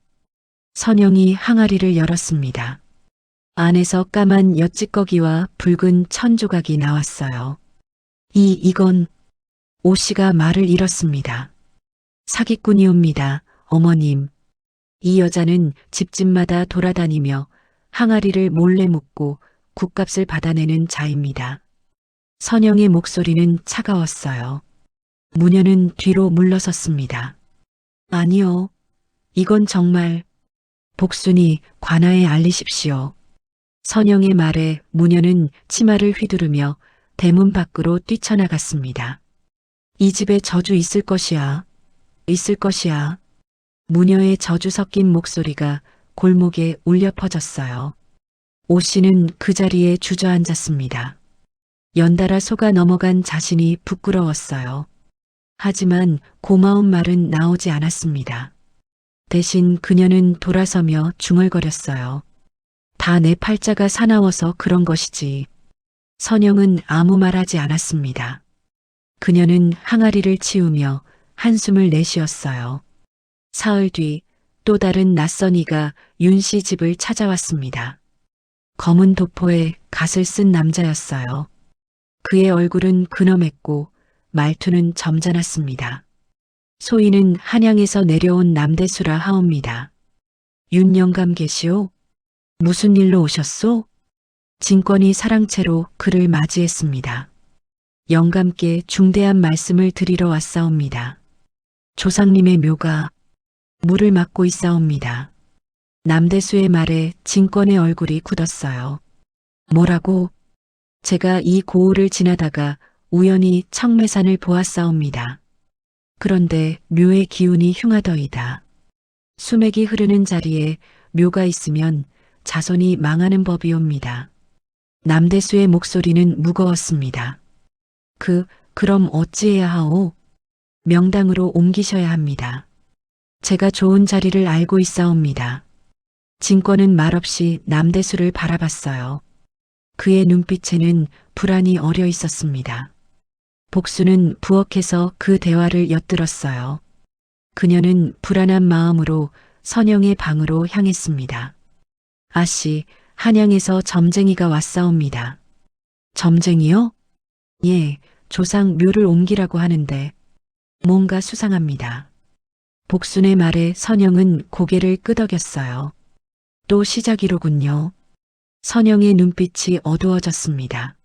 선영이 항아리를 열었습니다. 안에서 까만 엿찌꺼기와 붉은 천 조각이 나왔어요. 이건 오 씨가 말을 잃었습니다. 사기꾼이옵니다, 어머님. 이 여자는 집집마다 돌아다니며 항아리를 몰래 묻고 굿값을 받아내는 자입니다. 선영의 목소리는 차가웠어요. 무녀는 뒤로 물러섰습니다. 아니요. 이건 정말. 복순이 관아에 알리십시오. 선영의 말에 무녀는 치마를 휘두르며 대문 밖으로 뛰쳐나갔습니다. 이 집에 저주 있을 것이야. 있을 것이야. 무녀의 저주 섞인 목소리가 골목에 울려 퍼졌어요. 오 씨는 그 자리에 주저앉았습니다. 연달아 속아 넘어간 자신이 부끄러웠어요. 하지만 고마운 말은 나오지 않았습니다. 대신 그녀는 돌아서며 중얼거렸어요. 다 내 팔자가 사나워서 그런 것이지. 선영은 아무 말하지 않았습니다. 그녀는 항아리를 치우며 한숨을 내쉬었어요. 사흘 뒤 또 다른 낯선 이가 윤 씨 집을 찾아왔습니다. 검은 도포에 갓을 쓴 남자였어요. 그의 얼굴은 근엄했고 말투는 점잖았습니다. 소인은 한양에서 내려온 남대수라 하옵니다. 윤 영감 계시오? 무슨 일로 오셨소? 진권이 사랑채로 그를 맞이했습니다. 영감께 중대한 말씀을 드리러 왔사옵니다. 조상님의 묘가 물을 맞고 있사옵니다. 남대수의 말에 진권의 얼굴이 굳었어요. 뭐라고? 제가 이 고을을 지나다가 우연히 청매산을 보았사옵니다. 그런데 묘의 기운이 흉하더이다. 수맥이 흐르는 자리에 묘가 있으면 자손이 망하는 법이옵니다. 남대수의 목소리는 무거웠습니다. 그럼 어찌해야 하오? 명당으로 옮기셔야 합니다. 제가 좋은 자리를 알고 있사옵니다. 진권은 말없이 남대수를 바라봤어요. 그의 눈빛에는 불안이 어려 있었습니다. 복수는 부엌에서 그 대화를 엿들었어요. 그녀는 불안한 마음으로 선영의 방으로 향했습니다. 아씨, 한양에서 점쟁이가 왔사옵니다. 점쟁이요? 예, 조상 묘를 옮기라고 하는데 뭔가 수상합니다. 복순의 말에 선영은 고개를 끄덕였어요. 또 시작이로군요. 선영의 눈빛이 어두워졌습니다.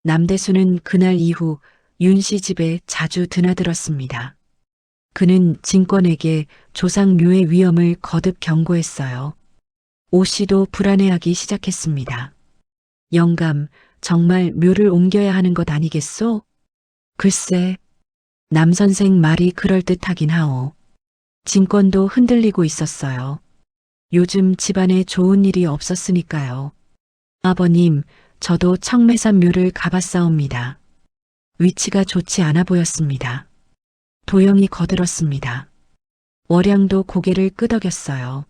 남대수는 그날 이후 윤 씨 집에 자주 드나들었습니다. 그는 진권에게 조상 묘의 위험을 거듭 경고했어요. 오 씨도 불안해하기 시작했습니다. 영감, 정말 묘를 옮겨야 하는 것 아니겠소? 글쎄, 남 선생 말이 그럴듯하긴 하오. 진권도 흔들리고 있었어요. 요즘 집안에 좋은 일이 없었으니까요. 아버님, 저도 청매산 묘를 가봤사옵니다. 위치가 좋지 않아 보였습니다. 도영이 거들었습니다. 월양도 고개를 끄덕였어요.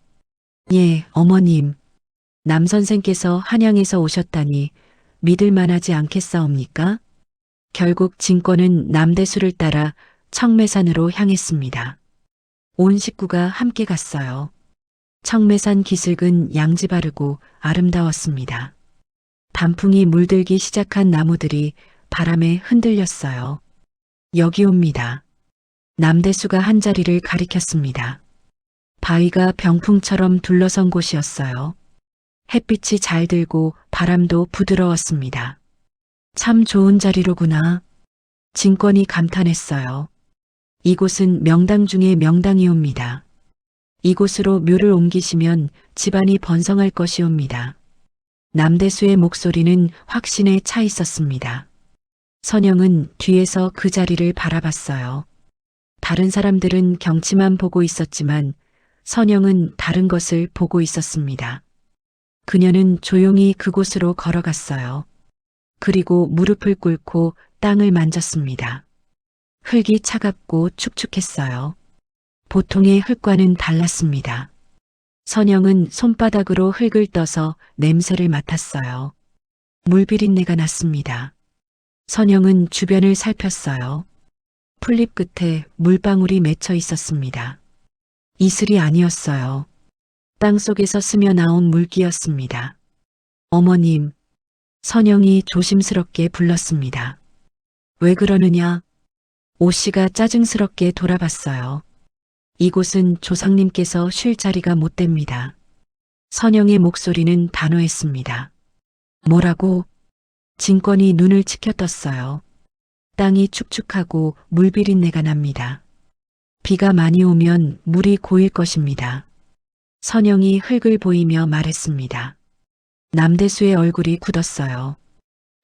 예, 어머님. 남 선생께서 한양에서 오셨다니 믿을 만하지 않겠사옵니까? 결국 진권은 남대수를 따라 청매산으로 향했습니다. 온 식구가 함께 갔어요. 청매산 기슭은 양지 바르고 아름다웠습니다. 단풍이 물들기 시작한 나무들이 바람에 흔들렸어요. 여기옵니다. 남대수가 한 자리를 가리켰습니다. 바위가 병풍처럼 둘러선 곳이었어요. 햇빛이 잘 들고 바람도 부드러웠습니다. 참 좋은 자리로구나. 진권이 감탄했어요. 이곳은 명당 중의 명당이옵니다. 이곳으로 묘를 옮기시면 집안이 번성할 것이옵니다. 남대수의 목소리는 확신에 차 있었습니다. 선영은 뒤에서 그 자리를 바라봤어요. 다른 사람들은 경치만 보고 있었지만 선영은 다른 것을 보고 있었습니다. 그녀는 조용히 그곳으로 걸어갔어요. 그리고 무릎을 꿇고 땅을 만졌습니다. 흙이 차갑고 축축했어요. 보통의 흙과는 달랐습니다. 선영은 손바닥으로 흙을 떠서 냄새를 맡았어요. 물비린내가 났습니다. 선영은 주변을 살폈어요. 풀잎 끝에 물방울이 맺혀 있었습니다. 이슬이 아니었어요. 땅 속에서 스며 나온 물기였습니다. 어머님, 선영이 조심스럽게 불렀습니다. 왜 그러느냐? 오 씨가 짜증스럽게 돌아봤어요. 이곳은 조상님께서 쉴 자리가 못 됩니다. 선영의 목소리는 단호했습니다. 뭐라고? 진권이 눈을 치켜떴어요. 땅이 축축하고 물비린내가 납니다. 비가 많이 오면 물이 고일 것입니다. 선영이 흙을 보이며 말했습니다. 남대수의 얼굴이 굳었어요.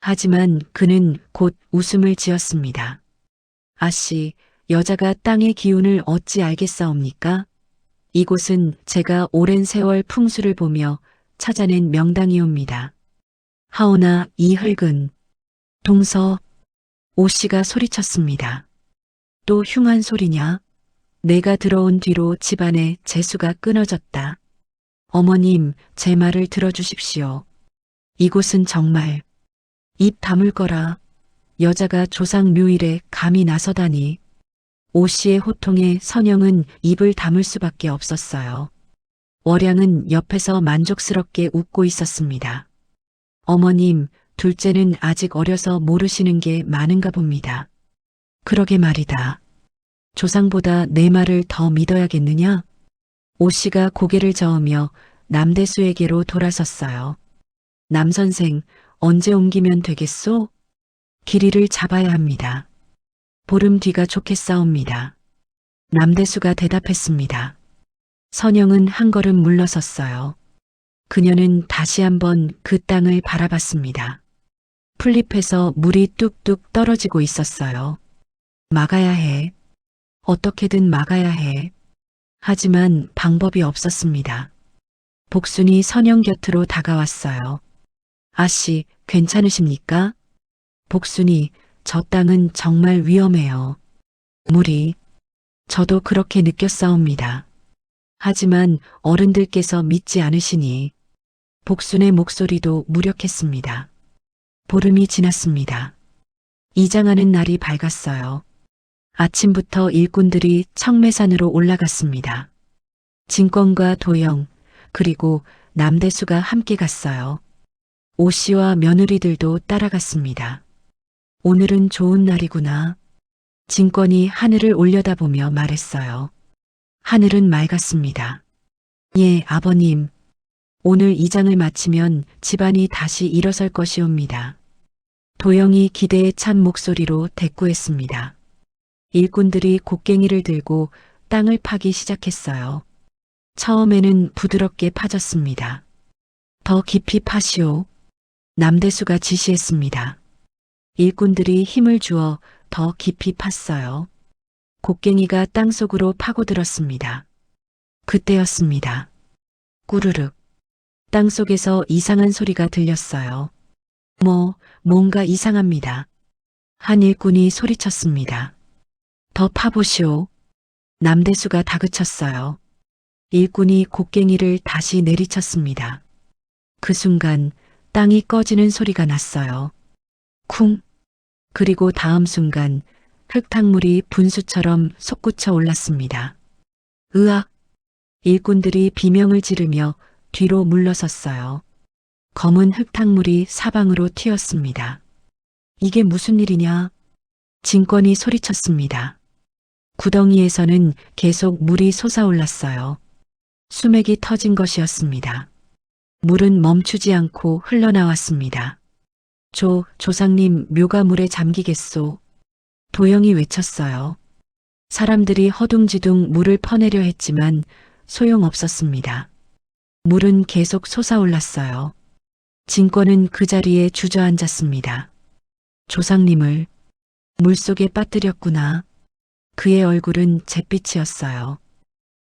하지만 그는 곧 웃음을 지었습니다. 아씨, 여자가 땅의 기운을 어찌 알겠사옵니까? 이곳은 제가 오랜 세월 풍수를 보며 찾아낸 명당이옵니다. 하오나 이 흙은 동서, 오 씨가 소리쳤습니다. 또 흉한 소리냐? 내가 들어온 뒤로 집안에 재수가 끊어졌다. 어머님, 제 말을 들어주십시오. 이곳은 정말 입 다물 거라. 여자가 조상 묘일에 감히 나서다니. 오 씨의 호통에 선영은 입을 다물 수밖에 없었어요. 월양은 옆에서 만족스럽게 웃고 있었습니다. 어머님, 둘째는 아직 어려서 모르시는 게 많은가 봅니다. 그러게 말이다. 조상보다 내 말을 더 믿어야겠느냐? 오 씨가 고개를 저으며 남대수에게로 돌아섰어요. 남 선생, 언제 옮기면 되겠소? 길이를 잡아야 합니다. 보름 뒤가 좋겠사옵니다. 남대수가 대답했습니다. 선영은 한 걸음 물러섰어요. 그녀는 다시 한번 그 땅을 바라봤습니다. 풀잎에서 물이 뚝뚝 떨어지고 있었어요. 막아야 해. 어떻게든 막아야 해. 하지만 방법이 없었습니다. 복순이 선영 곁으로 다가왔어요. 아씨, 괜찮으십니까? 복순이, 저 땅은 정말 위험해요. 물이, 저도 그렇게 느꼈사옵니다. 하지만 어른들께서 믿지 않으시니 복순의 목소리도 무력했습니다. 보름이 지났습니다. 이장하는 날이 밝았어요. 아침부터 일꾼들이 청매산으로 올라갔습니다. 진권과 도영, 그리고 남대수가 함께 갔어요. 오씨와 며느리들도 따라갔습니다. 오늘은 좋은 날이구나. 진권이 하늘을 올려다보며 말했어요. 하늘은 맑았습니다. 예, 아버님. 오늘 이장을 마치면 집안이 다시 일어설 것이옵니다. 도영이 기대에 찬 목소리로 대꾸했습니다. 일꾼들이 곡괭이를 들고 땅을 파기 시작했어요. 처음에는 부드럽게 파졌습니다. 더 깊이 파시오. 남대수가 지시했습니다. 일꾼들이 힘을 주어 더 깊이 팠어요. 곡괭이가 땅속으로 파고들었습니다. 그때였습니다. 꾸르륵. 땅속에서 이상한 소리가 들렸어요. 뭔가 이상합니다. 한 일꾼이 소리쳤습니다. 더 파보시오. 남대수가 다그쳤어요. 일꾼이 곡괭이를 다시 내리쳤습니다. 그 순간 땅이 꺼지는 소리가 났어요. 쿵. 그리고 다음 순간 흙탕물이 분수처럼 솟구쳐 올랐습니다. 으악! 일꾼들이 비명을 지르며 뒤로 물러섰어요. 검은 흙탕물이 사방으로 튀었습니다. 이게 무슨 일이냐? 진권이 소리쳤습니다. 구덩이에서는 계속 물이 솟아올랐어요. 수맥이 터진 것이었습니다. 물은 멈추지 않고 흘러나왔습니다. 조상님 묘가 물에 잠기겠소. 도영이 외쳤어요. 사람들이 허둥지둥 물을 퍼내려 했지만 소용없었습니다. 물은 계속 솟아올랐어요. 진권은 그 자리에 주저앉았습니다. 조상님을 물속에 빠뜨렸구나. 그의 얼굴은 잿빛이었어요.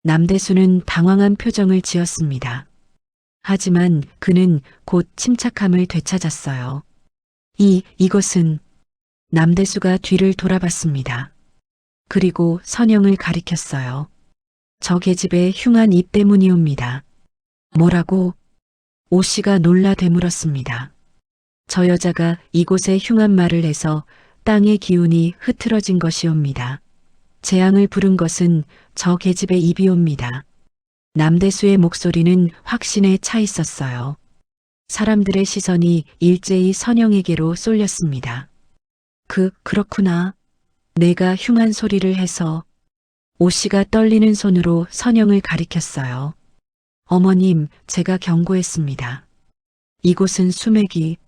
남대수는 당황한 표정을 지었습니다. 하지만 그는 곧 침착함을 되찾았어요. 이것은 남대수가 뒤를 돌아봤습니다. 그리고 선영을 가리켰어요. 저 계집의 흉한 입 때문이옵니다. 뭐라고? 오씨가 놀라 되물었습니다. 저 여자가 이곳에 흉한 말을 해서 땅의 기운이 흐트러진 것이옵니다. 재앙을 부른 것은 저 계집의 입이옵니다. 남대수의 목소리는 확신에 차 있었어요. 사람들의 시선이 일제히 선영에게로 쏠렸습니다. 그렇구나. 내가 흉한 소리를 해서. 오씨가 떨리는 손으로 선영을 가리켰어요. 어머님, 제가 경고했습니다. 이곳은 수맥이.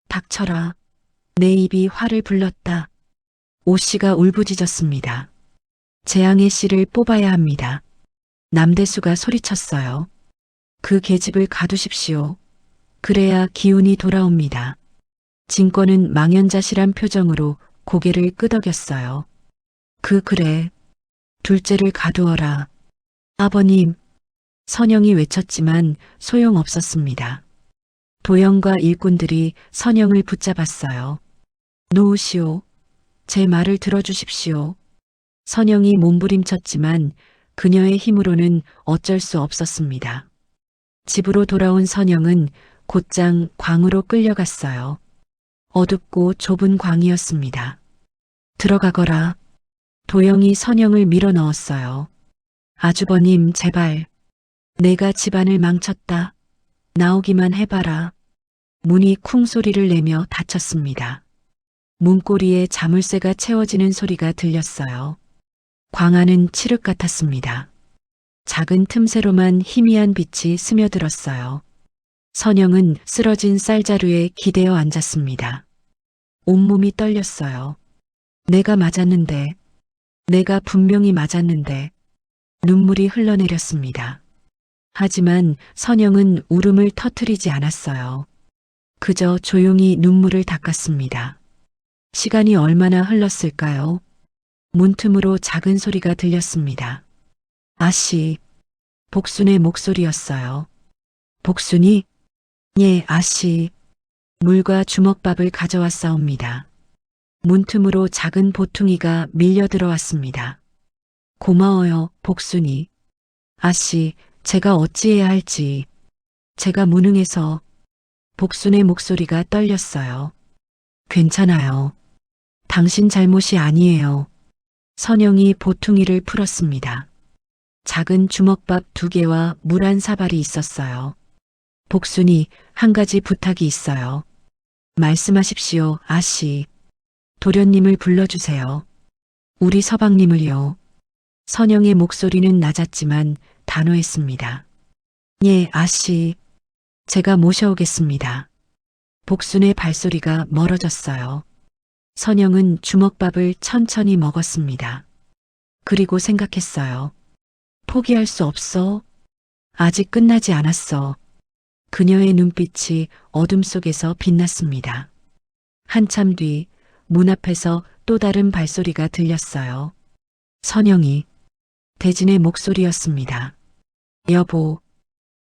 닥쳐라. 내 입이 화를 불렀다. 오씨가 울부짖었습니다. 재앙의 씨를 뽑아야 합니다. 남대수가 소리쳤어요. 그 계집을 가두십시오. 그래야 기운이 돌아옵니다. 진권은 망연자실한 표정으로 고개를 끄덕였어요. 그래. 둘째를 가두어라. 아버님. 선영이 외쳤지만 소용없었습니다. 도영과 일꾼들이 선영을 붙잡았어요. 놓으시오. 제 말을 들어주십시오. 선영이 몸부림쳤지만 그녀의 힘으로는 어쩔 수 없었습니다. 집으로 돌아온 선영은 곧장 광으로 끌려갔어요. 어둡고 좁은 광이었습니다. 들어가거라. 도영이 선영을 밀어 넣었어요. 아주버님, 제발. 내가 집안을 망쳤다. 나오기만 해봐라. 문이 쿵 소리를 내며 닫혔습니다. 문고리에 자물쇠가 채워지는 소리가 들렸어요. 광 안은 칠흑 같았습니다. 작은 틈새로만 희미한 빛이 스며들었어요. 선영은 쓰러진 쌀자루에 기대어 앉았습니다. 온몸이 떨렸어요. 내가 맞았는데, 내가 분명히 맞았는데, 눈물이 흘러내렸습니다. 하지만 선영은 울음을 터뜨리지 않았어요. 그저 조용히 눈물을 닦았습니다. 시간이 얼마나 흘렀을까요? 문틈으로 작은 소리가 들렸습니다. 아씨, 복순의 목소리였어요. 복순이? 예, 아씨. 물과 주먹밥을 가져왔사옵니다. 문틈으로 작은 보퉁이가 밀려 들어왔습니다. 고마워요, 복순이. 아씨, 제가 어찌해야 할지. 제가 무능해서. 복순의 목소리가 떨렸어요. 괜찮아요. 당신 잘못이 아니에요. 선영이 보퉁이를 풀었습니다. 작은 주먹밥 2개와 물 한 사발이 있었어요. 복순이, 한 가지 부탁이 있어요. 말씀하십시오, 아씨. 도련님을 불러주세요. 우리 서방님을요. 선영의 목소리는 낮았지만 단호했습니다. 예, 아씨. 제가 모셔오겠습니다. 복순의 발소리가 멀어졌어요. 선영은 주먹밥을 천천히 먹었습니다. 그리고 생각했어요. 포기할 수 없어. 아직 끝나지 않았어. 그녀의 눈빛이 어둠 속에서 빛났습니다. 한참 뒤 문 앞에서 또 다른 발소리가 들렸어요. 선영이. 대진의 목소리였습니다. 여보.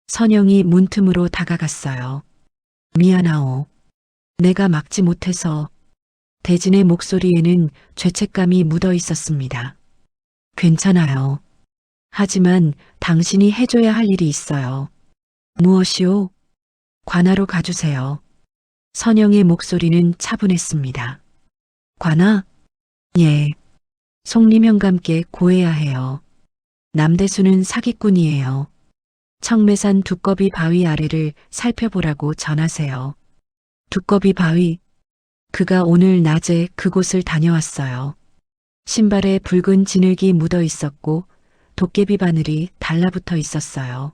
선영이 문틈으로 다가갔어요. 미안하오. 내가 막지 못해서. 대진의 목소리에는 죄책감이 묻어 있었습니다. 괜찮아요. 하지만 당신이 해줘야 할 일이 있어요. 무엇이오? 관아로 가주세요. 선영의 목소리는 차분했습니다. 관아? 예. 송림현감께 고해야 해요. 남대수는 사기꾼이에요. 청매산 두꺼비 바위 아래를 살펴보라고 전하세요. 두꺼비 바위. 그가 오늘 낮에 그곳을 다녀왔어요. 신발에 붉은 진흙이 묻어 있었고 도깨비 바늘이 달라붙어 있었어요.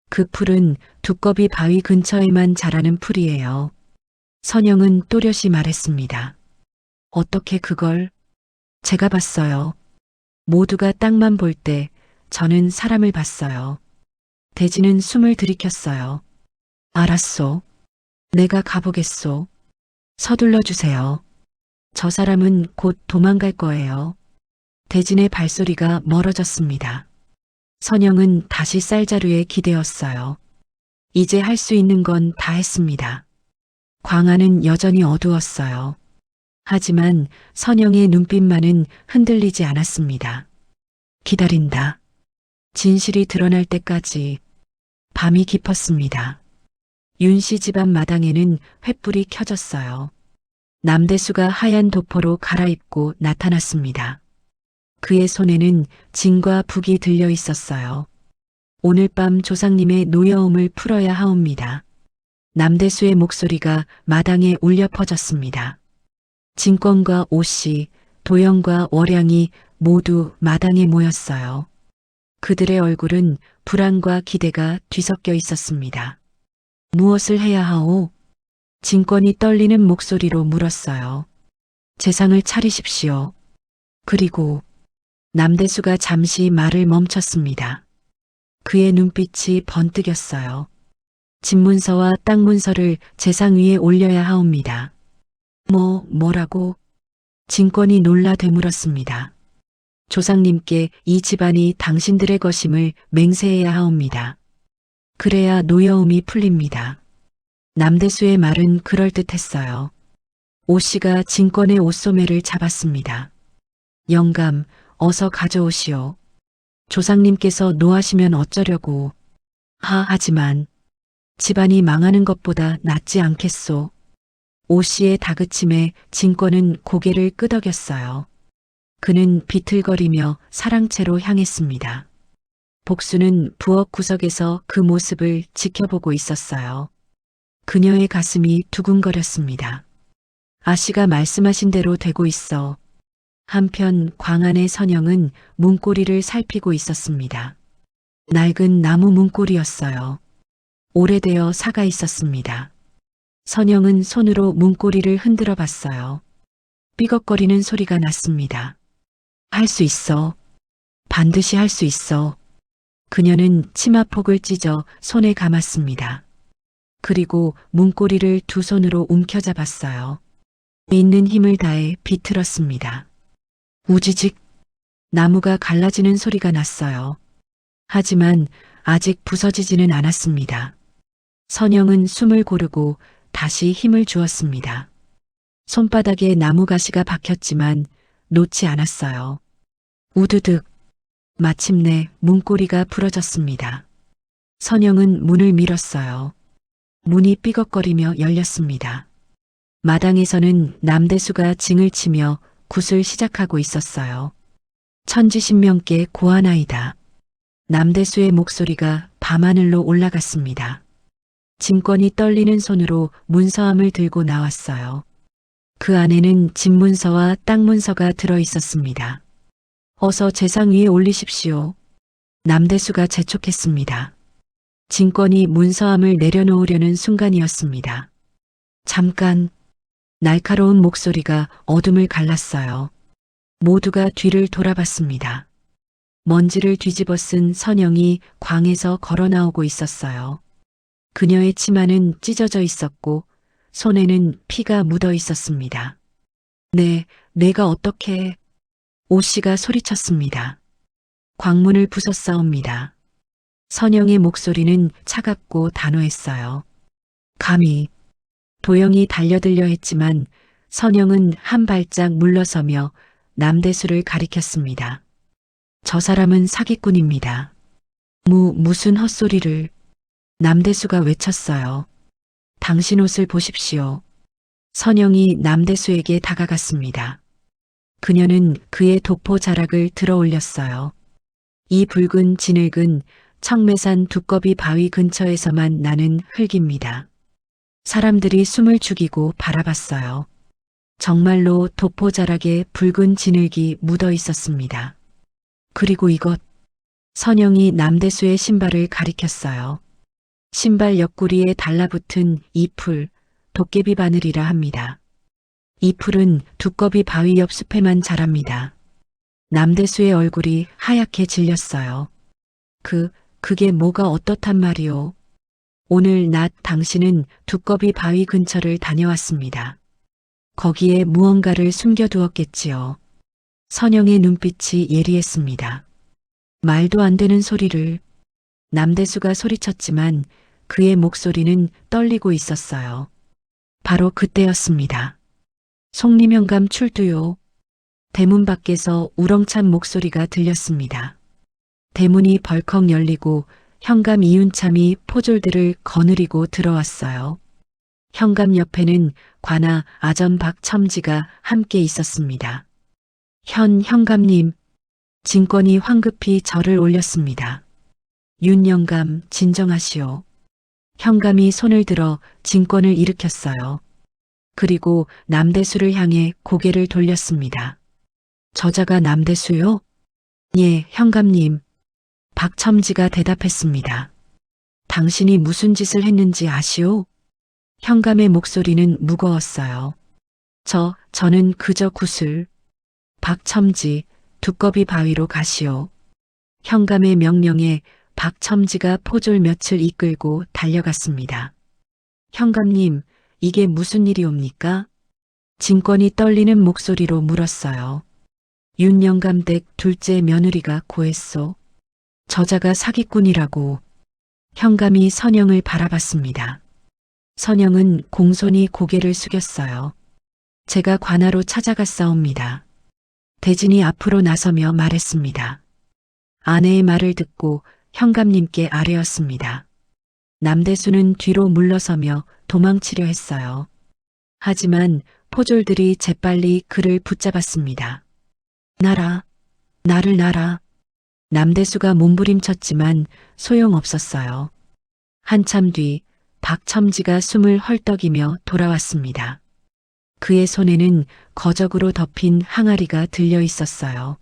그 풀은 두꺼비 바위 근처에만 자라는 풀이에요. 선영은 또렷이 말했습니다. 어떻게 그걸? 제가 봤어요. 모두가 땅만 볼 때 저는 사람을 봤어요. 대진은 숨을 들이켰어요. 알았소. 내가 가보겠소. 서둘러 주세요. 저 사람은 곧 도망갈 거예요. 대진의 발소리가 멀어졌습니다. 선영은 다시 쌀자루에 기대었어요. 이제 할 수 있는 건 다 했습니다. 광안은 여전히 어두웠어요. 하지만 선영의 눈빛만은 흔들리지 않았습니다. 기다린다. 진실이 드러날 때까지. 밤이 깊었습니다. 윤씨 집안 마당에는 횃불이 켜졌어요. 남대수가 하얀 도포로 갈아입고 나타났습니다. 그의 손에는 진과 북이 들려 있었어요. 오늘 밤 조상님의 노여움을 풀어야 하옵니다. 남대수의 목소리가 마당에 울려 퍼졌습니다. 진권과 오씨, 도영과 월양이 모두 마당에 모였어요. 그들의 얼굴은 불안과 기대가 뒤섞여 있었습니다. 무엇을 해야 하오? 진권이 떨리는 목소리로 물었어요. 재상을 차리십시오. 그리고 남대수가 잠시 말을 멈췄습니다. 그의 눈빛이 번뜩였어요. 집문서와 땅문서를 재상 위에 올려야 하옵니다. 뭐라고? 진권이 놀라 되물었습니다. 조상님께 이 집안이 당신들의 것임을 맹세해야 하옵니다. 그래야 노여움이 풀립니다. 남대수의 말은 그럴듯했어요. 오씨가 진권의 옷소매를 잡았습니다. 영감, 어서 가져오시오. 조상님께서 노하시면 어쩌려고. 하지만 집안이 망하는 것보다 낫지 않겠소. 오씨의 다그침에 진권은 고개를 끄덕였어요. 그는 비틀거리며 사랑채로 향했습니다. 복수는 부엌 구석에서 그 모습을 지켜보고 있었어요. 그녀의 가슴이 두근거렸습니다. 아씨가 말씀하신 대로 되고 있어. 한편 광안의 선영은 문고리를 살피고 있었습니다. 낡은 나무 문고리였어요. 오래되어 사가 있었습니다. 선영은 손으로 문고리를 흔들어 봤어요. 삐걱거리는 소리가 났습니다. 할 수 있어. 반드시 할 수 있어. 그녀는 치마폭을 찢어 손에 감았습니다. 그리고 문고리를 두 손으로 움켜잡았어요. 있는 힘을 다해 비틀었습니다. 우지직 나무가 갈라지는 소리가 났어요. 하지만 아직 부서지지는 않았습니다. 선영은 숨을 고르고 다시 힘을 주었습니다. 손바닥에 나무 가시가 박혔지만 놓지 않았어요. 우드득. 마침내 문고리가 부러졌습니다. 선영은 문을 밀었어요. 문이 삐걱거리며 열렸습니다. 마당에서는 남대수가 징을 치며 굿을 시작하고 있었어요. 천지신명께 고하나이다. 남대수의 목소리가 밤하늘로 올라갔습니다. 진권이 떨리는 손으로 문서함을 들고 나왔어요. 그 안에는 집문서와 땅문서가 들어 있었습니다. 어서 재상 위에 올리십시오. 남대수가 재촉했습니다. 진권이 문서함을 내려놓으려는 순간이었습니다. 잠깐. 날카로운 목소리가 어둠을 갈랐어요. 모두가 뒤를 돌아봤습니다. 먼지를 뒤집어 쓴 선영이 광에서 걸어 나오고 있었어요. 그녀의 치마는 찢어져 있었고 손에는 피가 묻어 있었습니다. 내가 어떻게... 오씨가 소리쳤습니다. 광문을 부쉈사옵니다. 선영의 목소리는 차갑고 단호했어요. 감히... 도영이 달려들려 했지만 선영은 한 발짝 물러서며 남대수를 가리켰습니다. 저 사람은 사기꾼입니다. 무슨 헛소리를... 남대수가 외쳤어요. 당신 옷을 보십시오. 선영이 남대수에게 다가갔습니다. 그녀는 그의 도포 자락을 들어 올렸어요. 이 붉은 진흙은 청매산 두꺼비 바위 근처에서만 나는 흙입니다. 사람들이 숨을 죽이고 바라봤어요. 정말로 도포 자락에 붉은 진흙이 묻어 있었습니다. 그리고 이것... 선영이 남대수의 신발을 가리켰어요. 신발 옆구리에 달라붙은 이 풀, 도깨비 바늘이라 합니다. 이 풀은 두꺼비 바위 옆 숲에만 자랍니다. 남대수의 얼굴이 하얗게 질렸어요. 그게 뭐가 어떻단 말이오? 오늘 낮 당신은 두꺼비 바위 근처를 다녀왔습니다. 거기에 무언가를 숨겨두었겠지요. 선영의 눈빛이 예리했습니다. 말도 안 되는 소리를... 남대수가 소리쳤지만 그의 목소리는 떨리고 있었어요. 바로 그때였습니다. 송림현감 출두요. 대문 밖에서 우렁찬 목소리가 들렸습니다. 대문이 벌컥 열리고 현감 이윤참이 포졸들을 거느리고 들어왔어요. 현감 옆에는 관아 아전 박첨지가 함께 있었습니다. 현감님. 진권이 황급히 절을 올렸습니다. 윤 영감 진정하시오. 현감이 손을 들어 진권을 일으켰어요. 그리고 남대수를 향해 고개를 돌렸습니다. 저자가 남대수요? 예, 현감님. 박첨지가 대답했습니다. 당신이 무슨 짓을 했는지 아시오? 현감의 목소리는 무거웠어요. 저는 그저 굿을... 박첨지, 두꺼비 바위로 가시오. 현감의 명령에 박첨지가 포졸 몇을 이끌고 달려갔습니다. 현감님, 이게 무슨 일이옵니까? 진권이 떨리는 목소리로 물었어요. 윤 영감댁 둘째 며느리가 고했소. 저자가 사기꾼이라고. 현감이 선영을 바라봤습니다. 선영은 공손히 고개를 숙였어요. 제가 관아로 찾아갔사옵니다. 대진이 앞으로 나서며 말했습니다. 아내의 말을 듣고 현감님께 아뢰었습니다. 남대수는 뒤로 물러서며 도망치려 했어요. 하지만 포졸들이 재빨리 그를 붙잡았습니다. 나를 놔라. 남대수가 몸부림쳤지만 소용없었어요. 한참 뒤 박첨지가 숨을 헐떡이며 돌아왔습니다. 그의 손에는 거적으로 덮인 항아리가 들려 있었어요.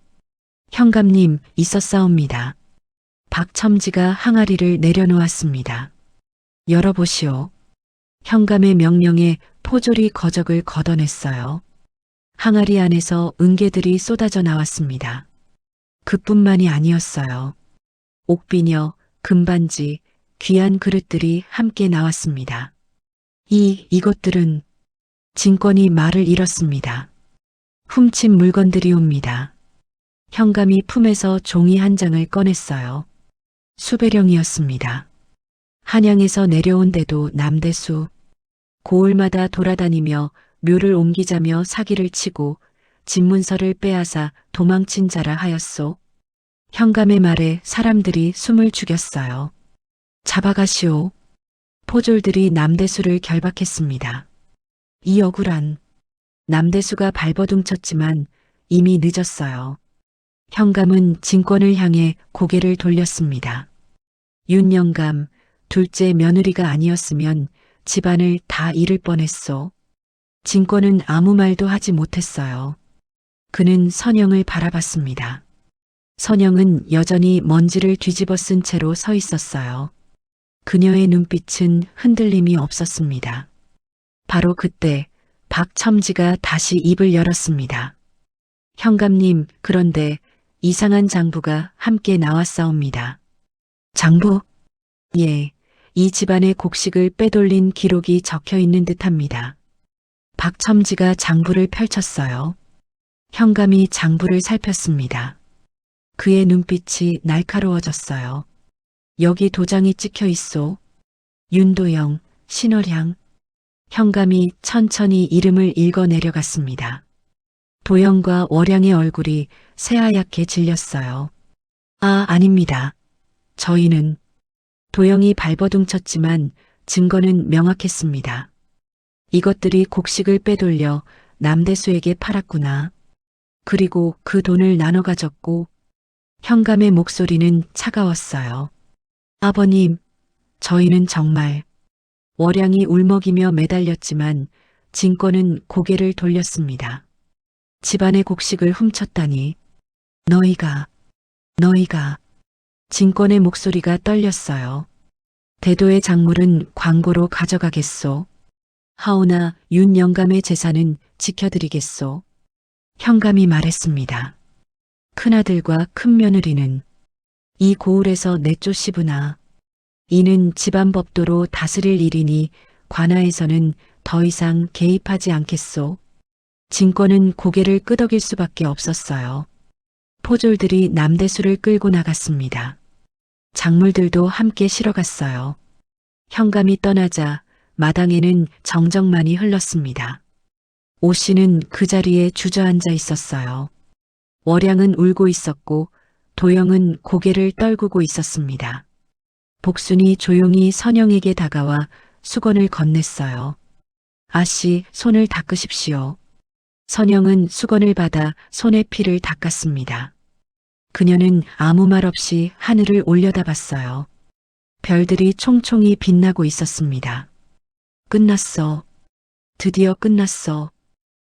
현감님, 있었사옵니다. 박첨지가 항아리를 내려놓았습니다. 열어보시오. 현감의 명령에 포졸이 거적을 걷어냈어요. 항아리 안에서 은개들이 쏟아져 나왔습니다. 그뿐만이 아니었어요. 옥비녀, 금반지, 귀한 그릇들이 함께 나왔습니다. 이것들은... 진권이 말을 잃었습니다. 훔친 물건들이옵니다. 현감이 품에서 종이 한 장을 꺼냈어요. 수배령이었습니다. 한양에서 내려온데도 남대수. 고을마다 돌아다니며 묘를 옮기자며 사기를 치고 집문서를 빼앗아 도망친 자라 하였소. 현감의 말에 사람들이 숨을 죽였어요. 잡아가시오. 포졸들이 남대수를 결박했습니다. 이 억울한 남대수가 발버둥쳤지만 이미 늦었어요. 현감은 진권을 향해 고개를 돌렸습니다. 윤영감, 둘째 며느리가 아니었으면 집안을 다 잃을 뻔했소. 진권은 아무 말도 하지 못했어요. 그는 선영을 바라봤습니다. 선영은 여전히 먼지를 뒤집어 쓴 채로 서 있었어요. 그녀의 눈빛은 흔들림이 없었습니다. 바로 그때 박첨지가 다시 입을 열었습니다. 현감님, 그런데 이상한 장부가 함께 나왔사옵니다. 장부? 예, 이 집안의 곡식을 빼돌린 기록이 적혀 있는 듯합니다. 박첨지가 장부를 펼쳤어요. 현감이 장부를 살폈습니다. 그의 눈빛이 날카로워졌어요. 여기 도장이 찍혀 있소. 윤도영, 신월향. 현감이 천천히 이름을 읽어 내려갔습니다. 도영과 월양의 얼굴이 새하얗게 질렸어요. 아, 아닙니다. 저희는 도영이 발버둥쳤지만 증거는 명확했습니다. 이것들이 곡식을 빼돌려 남대수에게 팔았구나. 그리고 그 돈을 나눠 가졌고. 현감의 목소리는 차가웠어요. 아버님, 저희는 정말. 월양이 울먹이며 매달렸지만 진권은 고개를 돌렸습니다. 집안의 곡식을 훔쳤다니. 너희가. 진권의 목소리가 떨렸어요. 대도의 작물은 광고로 가져가겠소. 하오나 윤 영감의 재산은 지켜드리겠소. 현감이 말했습니다. 큰아들과 큰며느리는 이 고을에서 내쫓으구나. 이는 집안 법도로 다스릴 일이니 관아에서는 더 이상 개입하지 않겠소. 진권은 고개를 끄덕일 수밖에 없었어요. 포졸들이 남대수를 끌고 나갔습니다. 작물들도 함께 실어갔어요. 현감이 떠나자 마당에는 정적만이 흘렀습니다. 오씨는 그 자리에 주저앉아 있었어요. 월양은 울고 있었고 도영은 고개를 떨구고 있었습니다. 복순이 조용히 선영에게 다가와 수건을 건넸어요. 아씨, 손을 닦으십시오. 선영은 수건을 받아 손의 피를 닦았습니다. 그녀는 아무 말 없이 하늘을 올려다봤어요. 별들이 총총히 빛나고 있었습니다. 끝났어. 드디어 끝났어.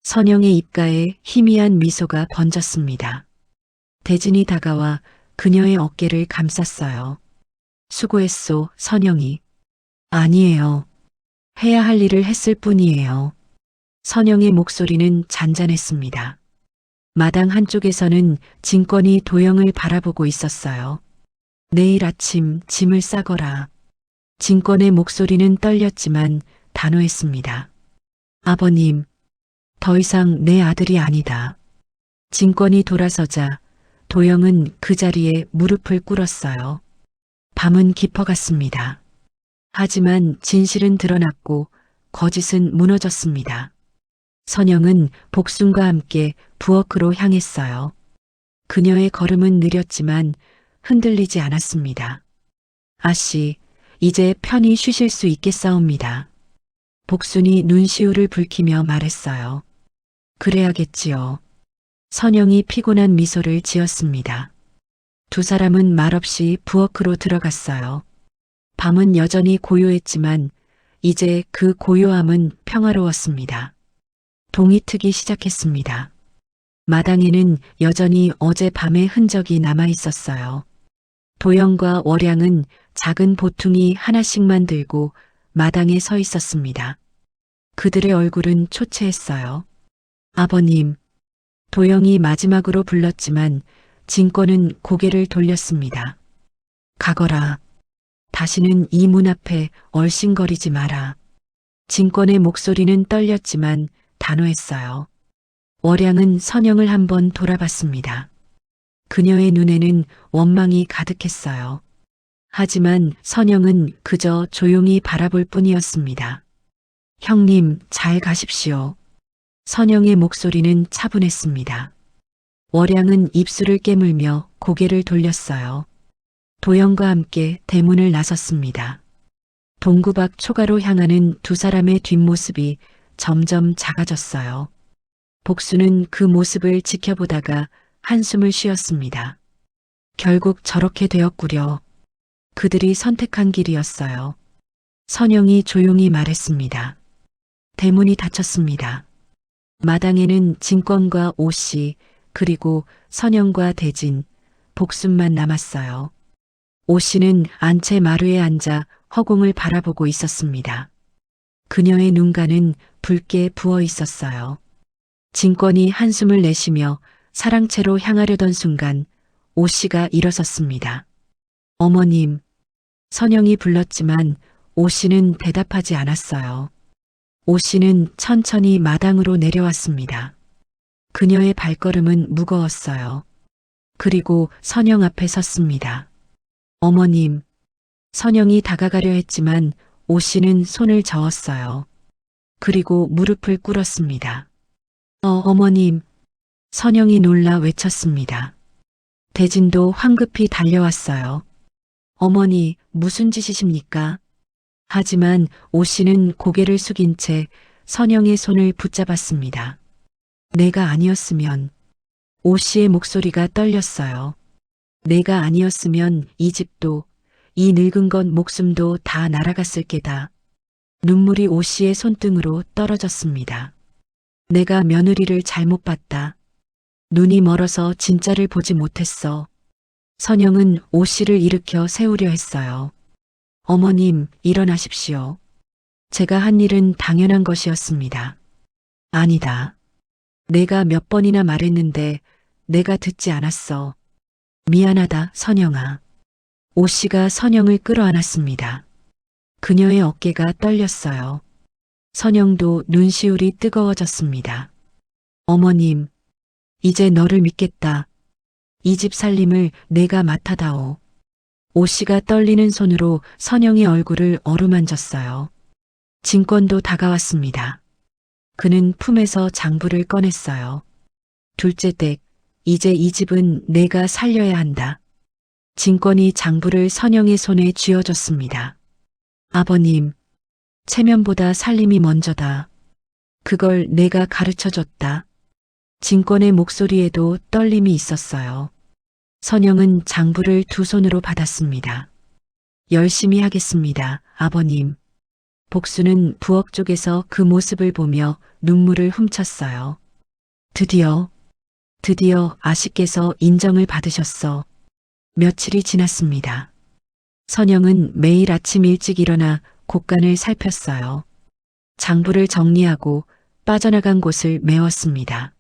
선영의 입가에 희미한 미소가 번졌습니다. 대진이 다가와 그녀의 어깨를 감쌌어요. 수고했소, 선영이. 아니에요. 해야 할 일을 했을 뿐이에요. 선영의 목소리는 잔잔했습니다. 마당 한쪽에서는 진권이 도영을 바라보고 있었어요. 내일 아침 짐을 싸거라. 진권의 목소리는 떨렸지만 단호했습니다. 아버님, 더 이상 내 아들이 아니다. 진권이 돌아서자 도영은 그 자리에 무릎을 꿇었어요. 밤은 깊어갔습니다. 하지만 진실은 드러났고 거짓은 무너졌습니다. 선영은 복순과 함께 부엌으로 향했어요. 그녀의 걸음은 느렸지만 흔들리지 않았습니다. 아씨, 이제 편히 쉬실 수 있겠사옵니다. 복순이 눈시울을 붉히며 말했어요. 그래야겠지요. 선영이 피곤한 미소를 지었습니다. 두 사람은 말없이 부엌으로 들어갔어요. 밤은 여전히 고요했지만 이제 그 고요함은 평화로웠습니다. 동이 트기 시작했습니다. 마당에는 여전히 어젯밤의 흔적이 남아 있었어요. 도영과 월양은 작은 보퉁이 하나씩만 들고 마당에 서 있었습니다. 그들의 얼굴은 초췌했어요. 아버님, 도영이 마지막으로 불렀지만 진권은 고개를 돌렸습니다. 가거라. 다시는 이 문 앞에 얼씬거리지 마라. 진권의 목소리는 떨렸지만 단호했어요. 월양은 선영을 한번 돌아봤습니다. 그녀의 눈에는 원망이 가득했어요. 하지만 선영은 그저 조용히 바라볼 뿐이었습니다. 형님, 잘 가십시오. 선영의 목소리는 차분했습니다. 월양은 입술을 깨물며 고개를 돌렸어요. 도영과 함께 대문을 나섰습니다. 동구 밖 초가로 향하는 두 사람의 뒷모습이 점점 작아졌어요. 복수는 그 모습을 지켜보다가 한숨을 쉬었습니다. 결국 저렇게 되었구려. 그들이 선택한 길이었어요. 선영이 조용히 말했습니다. 대문이 닫혔습니다. 마당에는 진권과 오씨, 그리고 선영과 대진, 복순만 남았어요. 오씨는 안채 마루에 앉아 허공을 바라보고 있었습니다. 그녀의 눈가는 붉게 부어 있었어요. 진권이 한숨을 내쉬며 사랑채로 향하려던 순간 오씨가 일어섰습니다. 어머님, 선영이 불렀지만 오씨는 대답하지 않았어요. 오씨는 천천히 마당으로 내려왔습니다. 그녀의 발걸음은 무거웠어요. 그리고 선영 앞에 섰습니다. 어머님, 선영이 다가가려 했지만 오씨는 손을 저었어요. 그리고 무릎을 꿇었습니다. 어머님, 선영이 놀라 외쳤습니다. 대진도 황급히 달려왔어요. 어머니, 무슨 짓이십니까? 하지만 오씨는 고개를 숙인 채 선영의 손을 붙잡았습니다. 내가 아니었으면, 오씨의 목소리가 떨렸어요. 내가 아니었으면 이 집도, 이 늙은 것 목숨도 다 날아갔을 게다. 눈물이 오씨의 손등으로 떨어졌습니다. 내가 며느리를 잘못 봤다. 눈이 멀어서 진짜를 보지 못했어. 선영은 오씨를 일으켜 세우려 했어요. 어머님, 일어나십시오. 제가 한 일은 당연한 것이었습니다. 아니다. 내가 몇 번이나 말했는데 내가 듣지 않았어. 미안하다, 선영아. 오씨가 선영을 끌어안았습니다. 그녀의 어깨가 떨렸어요. 선영도 눈시울이 뜨거워졌습니다. 어머님, 이제 너를 믿겠다. 이 집 살림을 내가 맡아다오. 오씨가 떨리는 손으로 선영의 얼굴을 어루만졌어요. 진권도 다가왔습니다. 그는 품에서 장부를 꺼냈어요. 둘째 댁, 이제 이 집은 내가 살려야 한다. 진권이 장부를 선영의 손에 쥐어줬습니다. 아버님, 체면보다 살림이 먼저다. 그걸 내가 가르쳐줬다. 진권의 목소리에도 떨림이 있었어요. 선영은 장부를 두 손으로 받았습니다. 열심히 하겠습니다, 아버님. 복수는 부엌 쪽에서 그 모습을 보며 눈물을 훔쳤어요. 드디어 아씨께서 인정을 받으셨어. 며칠이 지났습니다. 선영은 매일 아침 일찍 일어나 곳간을 살폈어요. 장부를 정리하고 빠져나간 곳을 메웠습니다.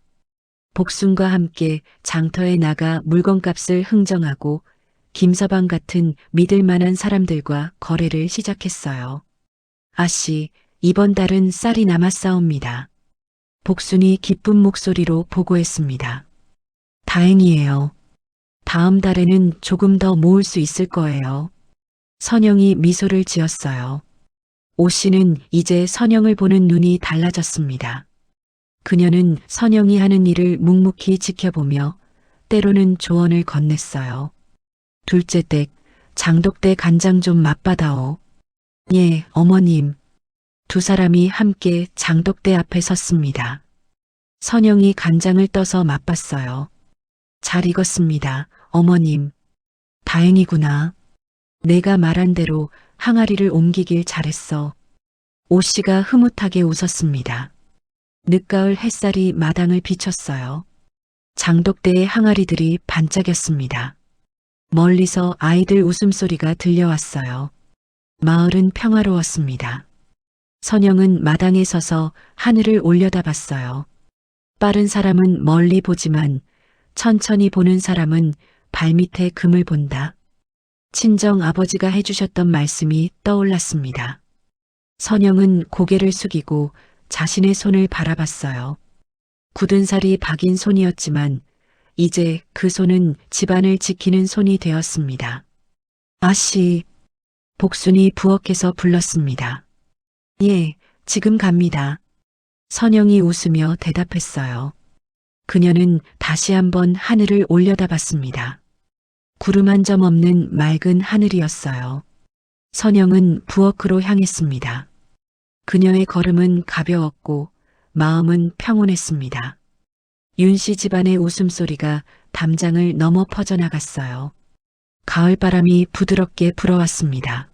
복순과 함께 장터에 나가 물건값을 흥정하고 김서방 같은 믿을 만한 사람들과 거래를 시작했어요. 아씨, 이번 달은 쌀이 남았사옵니다. 복순이 기쁜 목소리로 보고했습니다. 다행이에요. 다음 달에는 조금 더 모을 수 있을 거예요. 선영이 미소를 지었어요. 오씨는 이제 선영을 보는 눈이 달라졌습니다. 그녀는 선영이 하는 일을 묵묵히 지켜보며 때로는 조언을 건넸어요. 둘째 댁, 장독대 간장 좀 맛봐다오. 예, 어머님. 두 사람이 함께 장독대 앞에 섰습니다. 선영이 간장을 떠서 맛봤어요. 잘 익었습니다, 어머님. 다행이구나. 내가 말한 대로 항아리를 옮기길 잘했어. 오씨가 흐뭇하게 웃었습니다. 늦가을 햇살이 마당을 비췄어요. 장독대의 항아리들이 반짝였습니다. 멀리서 아이들 웃음소리가 들려왔어요. 마을은 평화로웠습니다. 선영은 마당에 서서 하늘을 올려다봤어요. 빠른 사람은 멀리 보지만 천천히 보는 사람은 발밑에 금을 본다. 친정 아버지가 해주셨던 말씀이 떠올랐습니다. 선영은 고개를 숙이고 자신의 손을 바라봤어요. 굳은 살이 박인 손이었지만 이제 그 손은 집안을 지키는 손이 되었습니다. 아씨, 복순이 부엌에서 불렀습니다. 예, 지금 갑니다. 선영이 웃으며 대답했어요. 그녀는 다시 한번 하늘을 올려다봤습니다. 구름 한 점 없는 맑은 하늘이었어요. 선영은 부엌으로 향했습니다. 그녀의 걸음은 가벼웠고 마음은 평온했습니다. 윤씨 집안의 웃음소리가 담장을 넘어 퍼져나갔어요. 가을바람이 부드럽게 불어왔습니다.